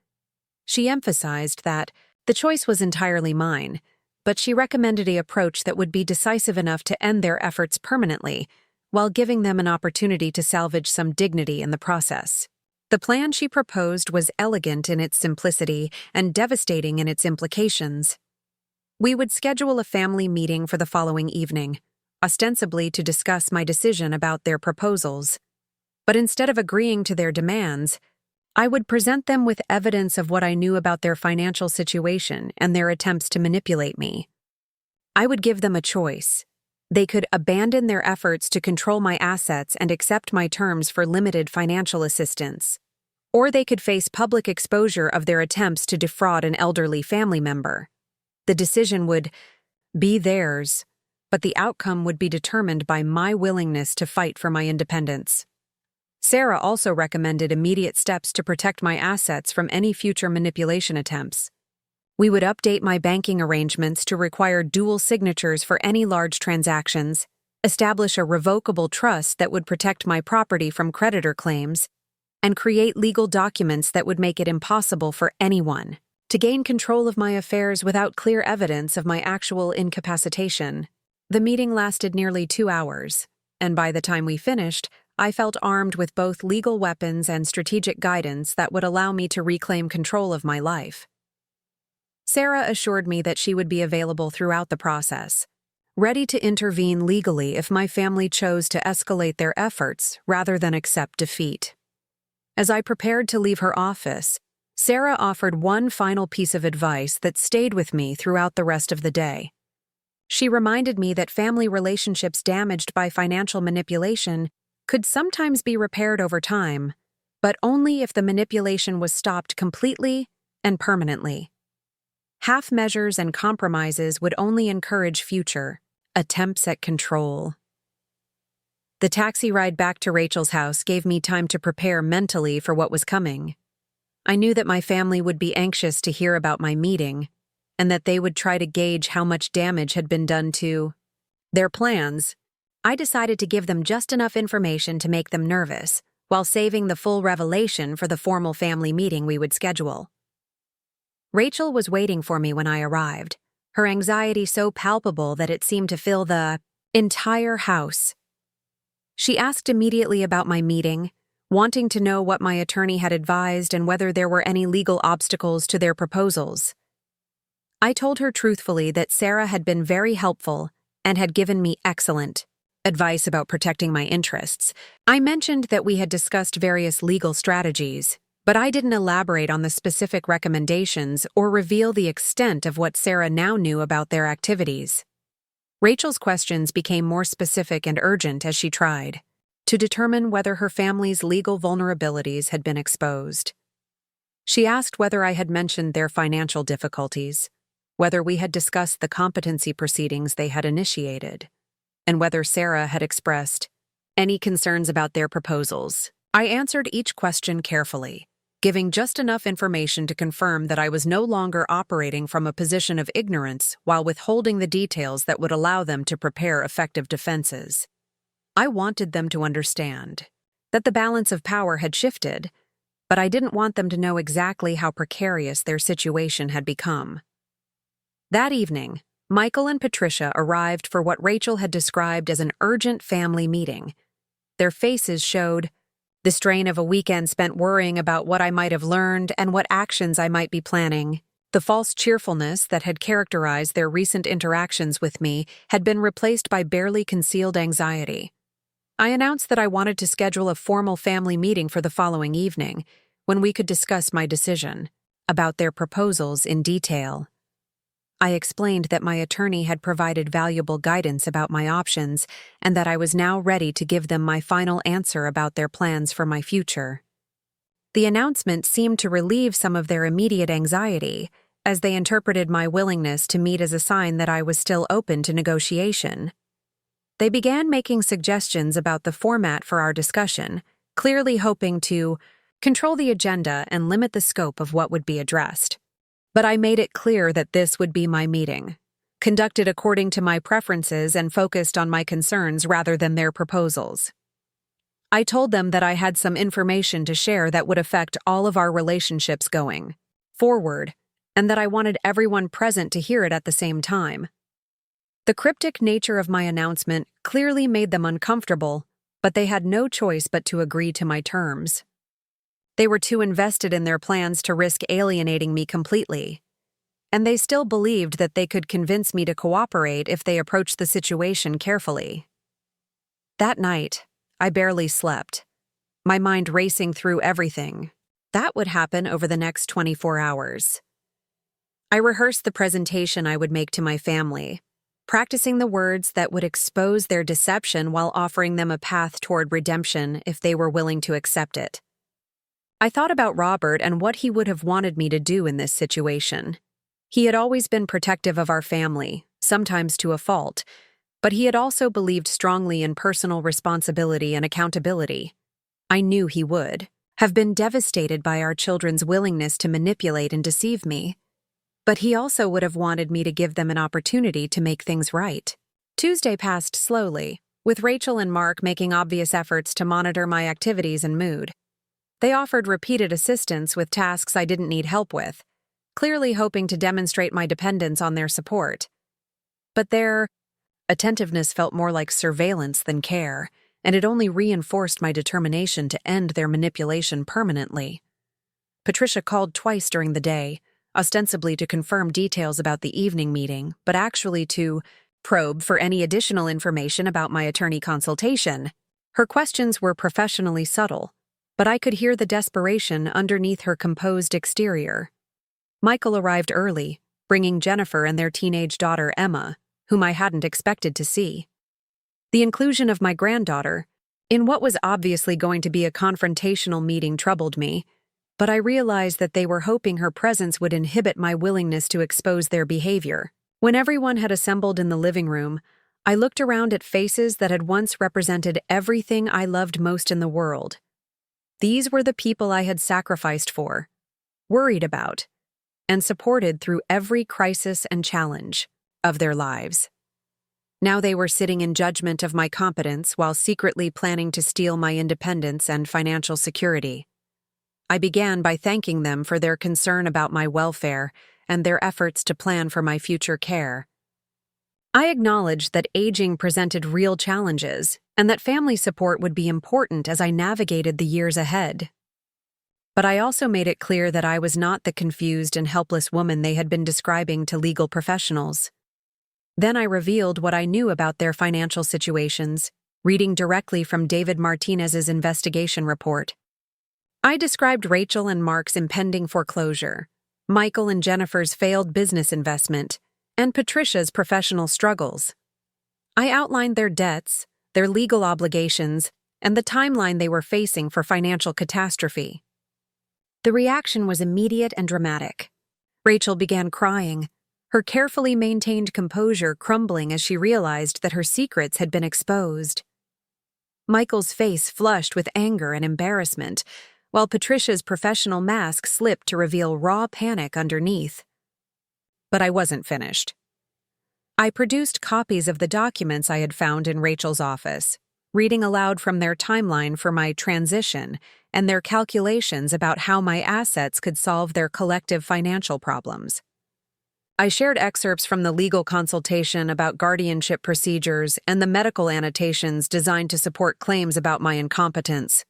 She emphasized that the choice was entirely mine, but she recommended an approach that would be decisive enough to end their efforts permanently, while giving them an opportunity to salvage some dignity in the process. The plan she proposed was elegant in its simplicity and devastating in its implications. We would schedule a family meeting for the following evening, ostensibly to discuss my decision about their proposals. But instead of agreeing to their demands, I would present them with evidence of what I knew about their financial situation and their attempts to manipulate me. I would give them a choice. They could abandon their efforts to control my assets and accept my terms for limited financial assistance, or they could face public exposure of their attempts to defraud an elderly family member. The decision would be theirs, but the outcome would be determined by my willingness to fight for my independence. Sarah also recommended immediate steps to protect my assets from any future manipulation attempts. We would update my banking arrangements to require dual signatures for any large transactions, establish a revocable trust that would protect my property from creditor claims, and create legal documents that would make it impossible for anyone to gain control of my affairs without clear evidence of my actual incapacitation. The meeting lasted nearly 2 hours, and by the time we finished, I felt armed with both legal weapons and strategic guidance that would allow me to reclaim control of my life. Sarah assured me that she would be available throughout the process, ready to intervene legally if my family chose to escalate their efforts rather than accept defeat. As I prepared to leave her office, Sarah offered one final piece of advice that stayed with me throughout the rest of the day. She reminded me that family relationships damaged by financial manipulation could sometimes be repaired over time, but only if the manipulation was stopped completely and permanently. Half measures and compromises would only encourage future attempts at control. The taxi ride back to Rachel's house gave me time to prepare mentally for what was coming. I knew that my family would be anxious to hear about my meeting, and that they would try to gauge how much damage had been done to their plans, I decided to give them just enough information to make them nervous, while saving the full revelation for the formal family meeting we would schedule. Rachel was waiting for me when I arrived, her anxiety so palpable that it seemed to fill the entire house. She asked immediately about my meeting, wanting to know what my attorney had advised and whether there were any legal obstacles to their proposals. I told her truthfully that Sarah had been very helpful and had given me excellent advice about protecting my interests. I mentioned that we had discussed various legal strategies, but I didn't elaborate on the specific recommendations or reveal the extent of what Sarah now knew about their activities. Rachel's questions became more specific and urgent as she tried to determine whether her family's legal vulnerabilities had been exposed. She asked whether I had mentioned their financial difficulties, whether we had discussed the competency proceedings they had initiated, and whether Sarah had expressed any concerns about their proposals. I answered each question carefully, giving just enough information to confirm that I was no longer operating from a position of ignorance while withholding the details that would allow them to prepare effective defenses. I wanted them to understand that the balance of power had shifted, but I didn't want them to know exactly how precarious their situation had become. That evening, Michael and Patricia arrived for what Rachel had described as an urgent family meeting. Their faces showed the strain of a weekend spent worrying about what I might have learned and what actions I might be planning. The false cheerfulness that had characterized their recent interactions with me had been replaced by barely concealed anxiety. I announced that I wanted to schedule a formal family meeting for the following evening, when we could discuss my decision about their proposals in detail. I explained that my attorney had provided valuable guidance about my options and that I was now ready to give them my final answer about their plans for my future. The announcement seemed to relieve some of their immediate anxiety, as they interpreted my willingness to meet as a sign that I was still open to negotiation. They began making suggestions about the format for our discussion, clearly hoping to control the agenda and limit the scope of what would be addressed. But I made it clear that this would be my meeting, conducted according to my preferences and focused on my concerns rather than their proposals. I told them that I had some information to share that would affect all of our relationships going forward, and that I wanted everyone present to hear it at the same time. The cryptic nature of my announcement clearly made them uncomfortable, but they had no choice but to agree to my terms. They were too invested in their plans to risk alienating me completely, and they still believed that they could convince me to cooperate if they approached the situation carefully. That night, I barely slept, my mind racing through everything that would happen over the next 24 hours. I rehearsed the presentation I would make to my family, practicing the words that would expose their deception while offering them a path toward redemption if they were willing to accept it. I thought about Robert and what he would have wanted me to do in this situation. He had always been protective of our family, sometimes to a fault, but he had also believed strongly in personal responsibility and accountability. I knew he would have been devastated by our children's willingness to manipulate and deceive me, but he also would have wanted me to give them an opportunity to make things right. Tuesday passed slowly, with Rachel and Mark making obvious efforts to monitor my activities and mood. They offered repeated assistance with tasks I didn't need help with, clearly hoping to demonstrate my dependence on their support. But their attentiveness felt more like surveillance than care, and it only reinforced my determination to end their manipulation permanently. Patricia called twice during the day, ostensibly to confirm details about the evening meeting, but actually to probe for any additional information about my attorney consultation. Her questions were professionally subtle, but I could hear the desperation underneath her composed exterior. Michael arrived early, bringing Jennifer and their teenage daughter Emma, whom I hadn't expected to see. The inclusion of my granddaughter in what was obviously going to be a confrontational meeting troubled me, but I realized that they were hoping her presence would inhibit my willingness to expose their behavior. When everyone had assembled in the living room, I looked around at faces that had once represented everything I loved most in the world. These were the people I had sacrificed for, worried about, and supported through every crisis and challenge of their lives. Now they were sitting in judgment of my competence while secretly planning to steal my independence and financial security. I began by thanking them for their concern about my welfare and their efforts to plan for my future care. I acknowledged that aging presented real challenges and that family support would be important as I navigated the years ahead. But I also made it clear that I was not the confused and helpless woman they had been describing to legal professionals. Then I revealed what I knew about their financial situations, reading directly from David Martinez's investigation report. I described Rachel and Mark's impending foreclosure, Michael and Jennifer's failed business investment, and Patricia's professional struggles. I outlined their debts, their legal obligations, and the timeline they were facing for financial catastrophe. The reaction was immediate and dramatic. Rachel began crying, her carefully maintained composure crumbling as she realized that her secrets had been exposed. Michael's face flushed with anger and embarrassment, while Patricia's professional mask slipped to reveal raw panic underneath. But I wasn't finished. I produced copies of the documents I had found in Rachel's office, reading aloud from their timeline for my transition and their calculations about how my assets could solve their collective financial problems. I shared excerpts from the legal consultation about guardianship procedures and the medical annotations designed to support claims about my incompetence.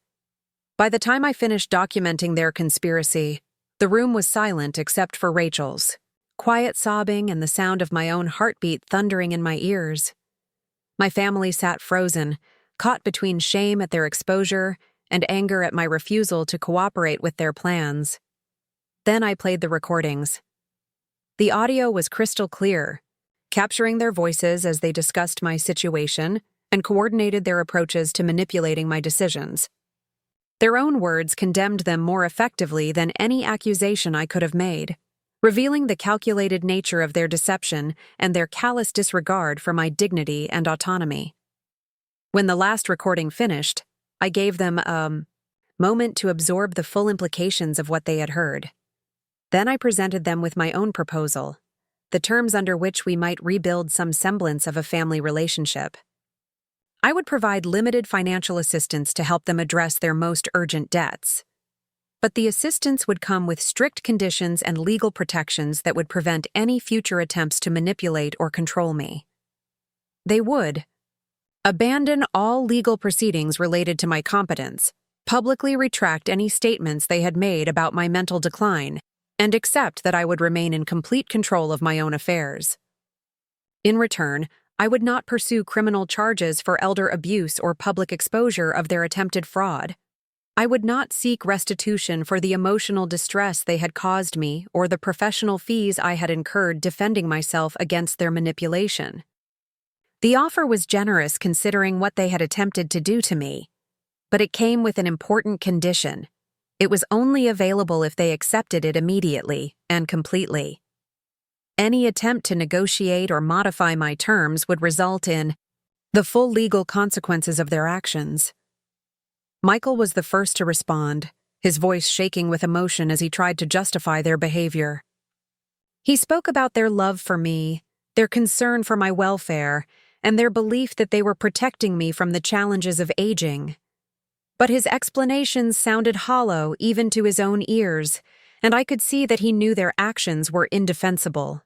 By the time I finished documenting their conspiracy, the room was silent except for Rachel's, quiet sobbing and the sound of my own heartbeat thundering in my ears. My family sat frozen, caught between shame at their exposure and anger at my refusal to cooperate with their plans. Then I played the recordings. The audio was crystal clear, capturing their voices as they discussed my situation and coordinated their approaches to manipulating my decisions. Their own words condemned them more effectively than any accusation I could have made, revealing the calculated nature of their deception and their callous disregard for my dignity and autonomy. When the last recording finished, I gave them a moment to absorb the full implications of what they had heard. Then I presented them with my own proposal, the terms under which we might rebuild some semblance of a family relationship. I would provide limited financial assistance to help them address their most urgent debts. But the assistance would come with strict conditions and legal protections that would prevent any future attempts to manipulate or control me. They would abandon all legal proceedings related to my competence, publicly retract any statements they had made about my mental decline, and accept that I would remain in complete control of my own affairs. In return, I would not pursue criminal charges for elder abuse or public exposure of their attempted fraud. I would not seek restitution for the emotional distress they had caused me or the professional fees I had incurred defending myself against their manipulation. The offer was generous considering what they had attempted to do to me, but it came with an important condition. It was only available if they accepted it immediately and completely. Any attempt to negotiate or modify my terms would result in the full legal consequences of their actions. Michael was the first to respond, his voice shaking with emotion as he tried to justify their behavior. He spoke about their love for me, their concern for my welfare, and their belief that they were protecting me from the challenges of aging. But his explanations sounded hollow even to his own ears, and I could see that he knew their actions were indefensible.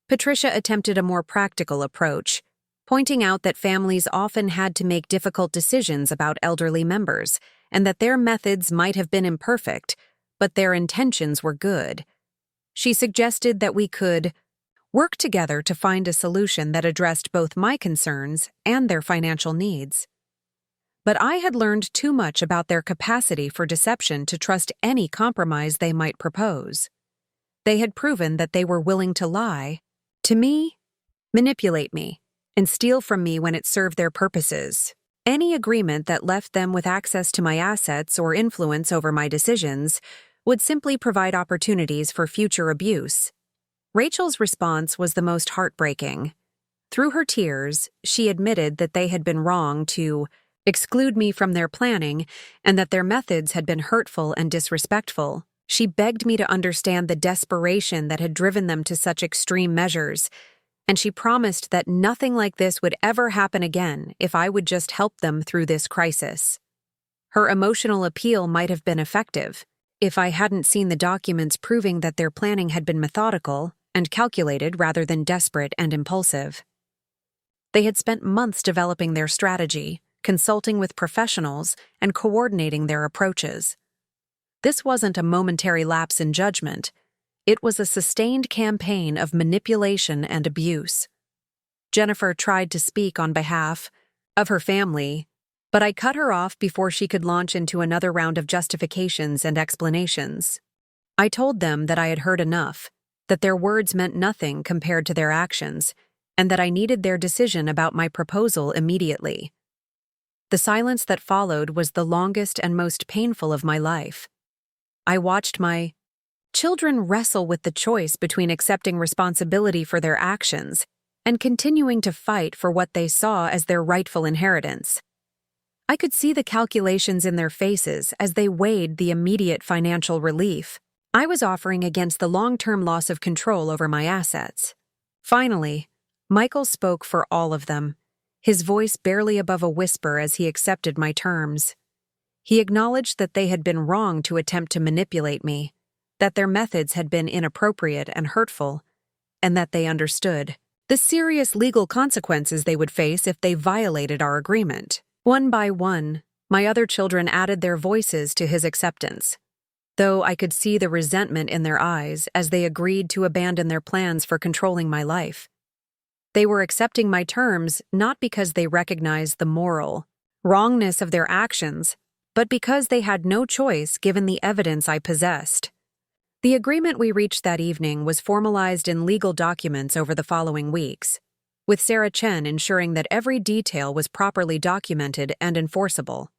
Patricia attempted a more practical approach, pointing out that families often had to make difficult decisions about elderly members, and that their methods might have been imperfect, but their intentions were good. She suggested that we could work together to find a solution that addressed both my concerns and their financial needs. But I had learned too much about their capacity for deception to trust any compromise they might propose. They had proven that they were willing to lie, to me, manipulate me, and steal from me when it served their purposes. Any agreement that left them with access to my assets or influence over my decisions would simply provide opportunities for future abuse. Rachel's response was the most heartbreaking. Through her tears, she admitted that they had been wrong to exclude me from their planning and that their methods had been hurtful and disrespectful. She begged me to understand the desperation that had driven them to such extreme measures, and she promised that nothing like this would ever happen again if I would just help them through this crisis. Her emotional appeal might have been effective if I hadn't seen the documents proving that their planning had been methodical and calculated rather than desperate and impulsive. They had spent months developing their strategy, consulting with professionals, and coordinating their approaches. This wasn't a momentary lapse in judgment. It was a sustained campaign of manipulation and abuse. Jennifer tried to speak on behalf of her family, but I cut her off before she could launch into another round of justifications and explanations. I told them that I had heard enough, that their words meant nothing compared to their actions, and that I needed their decision about my proposal immediately. The silence that followed was the longest and most painful of my life. I watched my children wrestle with the choice between accepting responsibility for their actions and continuing to fight for what they saw as their rightful inheritance. I could see the calculations in their faces as they weighed the immediate financial relief I was offering against the long-term loss of control over my assets. Finally, Michael spoke for all of them, his voice barely above a whisper as he accepted my terms. He acknowledged that they had been wrong to attempt to manipulate me, that their methods had been inappropriate and hurtful, and that they understood the serious legal consequences they would face if they violated our agreement. One by one, my other children added their voices to his acceptance, though I could see the resentment in their eyes as they agreed to abandon their plans for controlling my life. They were accepting my terms not because they recognized the moral wrongness of their actions, but because they had no choice given the evidence I possessed. The agreement we reached that evening was formalized in legal documents over the following weeks, with Sarah Chen ensuring that every detail was properly documented and enforceable.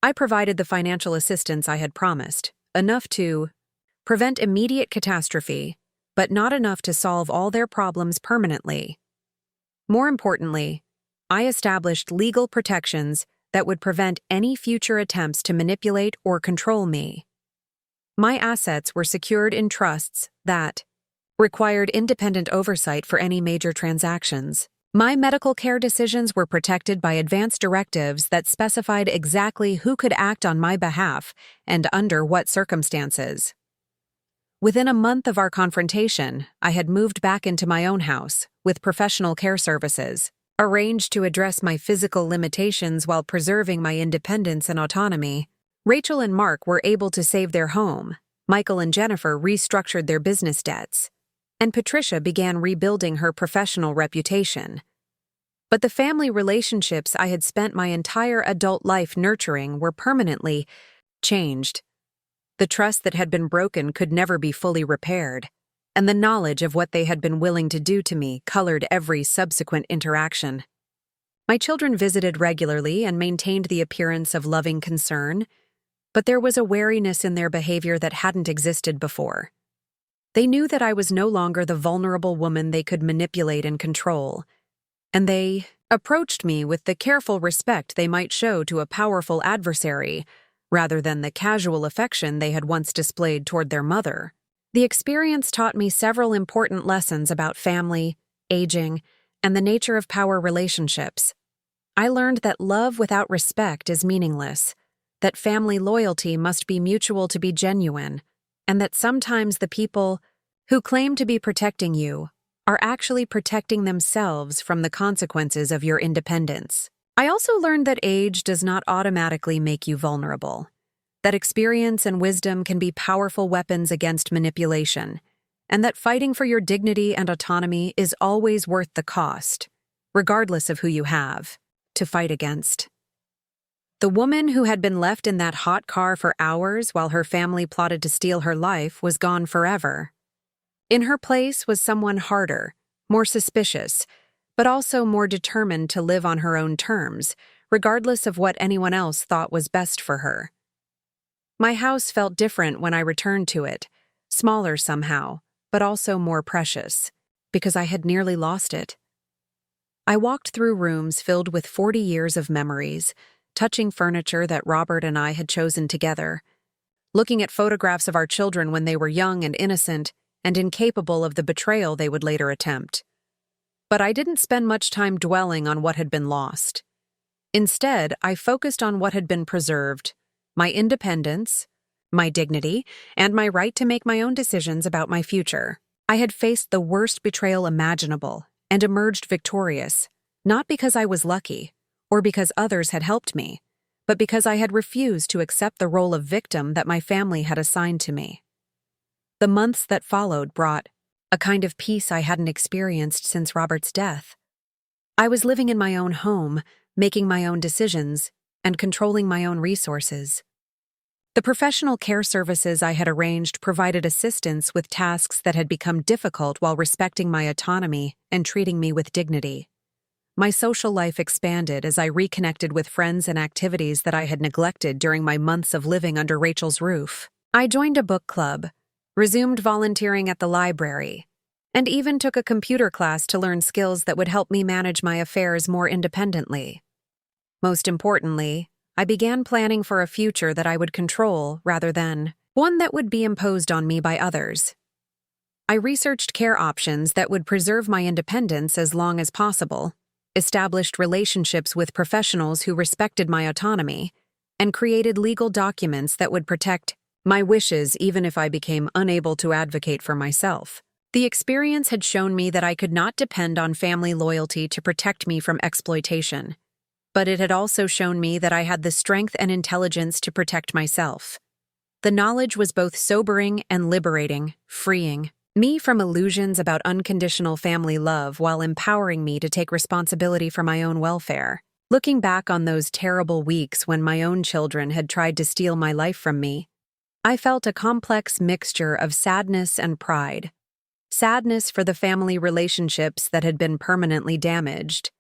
I provided the financial assistance I had promised, enough to prevent immediate catastrophe, but not enough to solve all their problems permanently. More importantly, I established legal protections that would prevent any future attempts to manipulate or control me. My assets were secured in trusts that required independent oversight for any major transactions. My medical care decisions were protected by advance directives that specified exactly who could act on my behalf and under what circumstances. Within a month of our confrontation, I had moved back into my own house with professional care services, arranged to address my physical limitations while preserving my independence and autonomy. Rachel and Mark were able to save their home, Michael and Jennifer restructured their business debts, and Patricia began rebuilding her professional reputation. But the family relationships I had spent my entire adult life nurturing were permanently changed. The trust that had been broken could never be fully repaired, and the knowledge of what they had been willing to do to me colored every subsequent interaction. My children visited regularly and maintained the appearance of loving concern, but there was a wariness in their behavior that hadn't existed before. They knew that I was no longer the vulnerable woman they could manipulate and control, and they approached me with the careful respect they might show to a powerful adversary, rather than the casual affection they had once displayed toward their mother. The experience taught me several important lessons about family, aging, and the nature of power relationships. I learned that love without respect is meaningless, that family loyalty must be mutual to be genuine, and that sometimes the people who claim to be protecting you are actually protecting themselves from the consequences of your independence. I also learned that age does not automatically make you vulnerable, that experience and wisdom can be powerful weapons against manipulation, and that fighting for your dignity and autonomy is always worth the cost, regardless of who you have to fight against. The woman who had been left in that hot car for hours while her family plotted to steal her life was gone forever. In her place was someone harder, more suspicious, but also more determined to live on her own terms, regardless of what anyone else thought was best for her. My house felt different when I returned to it, smaller somehow, but also more precious, because I had nearly lost it. I walked through rooms filled with 40 years of memories, touching furniture that Robert and I had chosen together, looking at photographs of our children when they were young and innocent and incapable of the betrayal they would later attempt. But I didn't spend much time dwelling on what had been lost. Instead, I focused on what had been preserved: my independence, my dignity, and my right to make my own decisions about my future. I had faced the worst betrayal imaginable and emerged victorious, not because I was lucky or because others had helped me, but because I had refused to accept the role of victim that my family had assigned to me. The months that followed brought a kind of peace I hadn't experienced since Robert's death. I was living in my own home, making my own decisions, and controlling my own resources. The professional care services I had arranged provided assistance with tasks that had become difficult while respecting my autonomy and treating me with dignity. My social life expanded as I reconnected with friends and activities that I had neglected during my months of living under Rachel's roof. I joined a book club, resumed volunteering at the library, and even took a computer class to learn skills that would help me manage my affairs more independently. Most importantly, I began planning for a future that I would control rather than one that would be imposed on me by others. I researched care options that would preserve my independence as long as possible, established relationships with professionals who respected my autonomy, and created legal documents that would protect my wishes even if I became unable to advocate for myself. The experience had shown me that I could not depend on family loyalty to protect me from exploitation, but it had also shown me that I had the strength and intelligence to protect myself. The knowledge was both sobering and liberating, freeing me from illusions about unconditional family love while empowering me to take responsibility for my own welfare. Looking back on those terrible weeks when my own children had tried to steal my life from me, I felt a complex mixture of sadness and pride. Sadness for the family relationships that had been permanently damaged,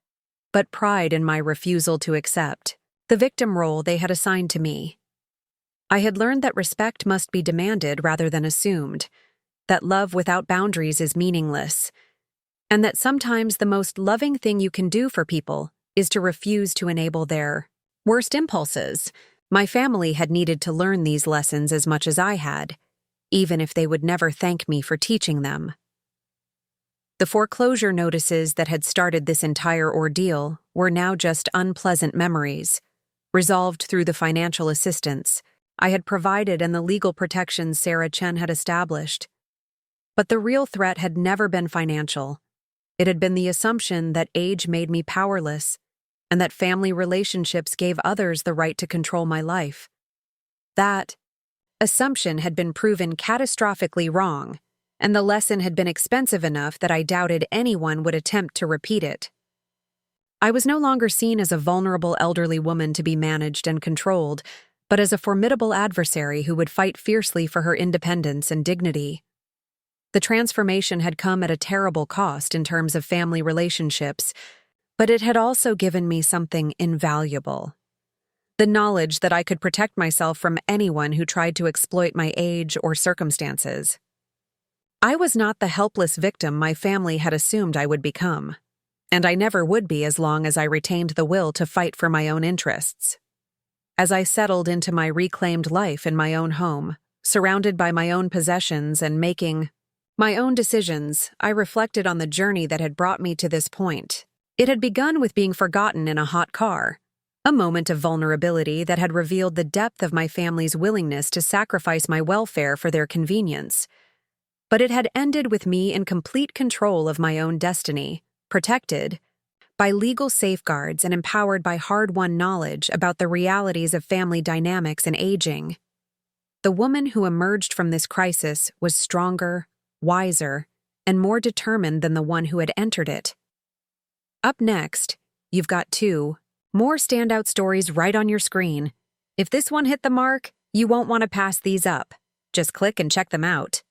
but pride in my refusal to accept the victim role they had assigned to me. I had learned that respect must be demanded rather than assumed, that love without boundaries is meaningless, and that sometimes the most loving thing you can do for people is to refuse to enable their worst impulses. My family had needed to learn these lessons as much as I had, even if they would never thank me for teaching them. The foreclosure notices that had started this entire ordeal were now just unpleasant memories, resolved through the financial assistance I had provided and the legal protections Sarah Chen had established. But the real threat had never been financial. It had been the assumption that age made me powerless, and that family relationships gave others the right to control my life. That assumption had been proven catastrophically wrong, and the lesson had been expensive enough that I doubted anyone would attempt to repeat it. I was no longer seen as a vulnerable elderly woman to be managed and controlled, but as a formidable adversary who would fight fiercely for her independence and dignity. The transformation had come at a terrible cost in terms of family relationships, but it had also given me something invaluable: the knowledge that I could protect myself from anyone who tried to exploit my age or circumstances. I was not the helpless victim my family had assumed I would become, and I never would be as long as I retained the will to fight for my own interests. As I settled into my reclaimed life in my own home, surrounded by my own possessions and making my own decisions, I reflected on the journey that had brought me to this point. It had begun with being forgotten in a hot car, a moment of vulnerability that had revealed the depth of my family's willingness to sacrifice my welfare for their convenience. But it had ended with me in complete control of my own destiny, protected by legal safeguards and empowered by hard-won knowledge about the realities of family dynamics and aging. The woman who emerged from this crisis was stronger, wiser, and more determined than the one who had entered it. Up next, you've got 2 more standout stories right on your screen. If this one hit the mark, you won't want to pass these up. Just click and check them out.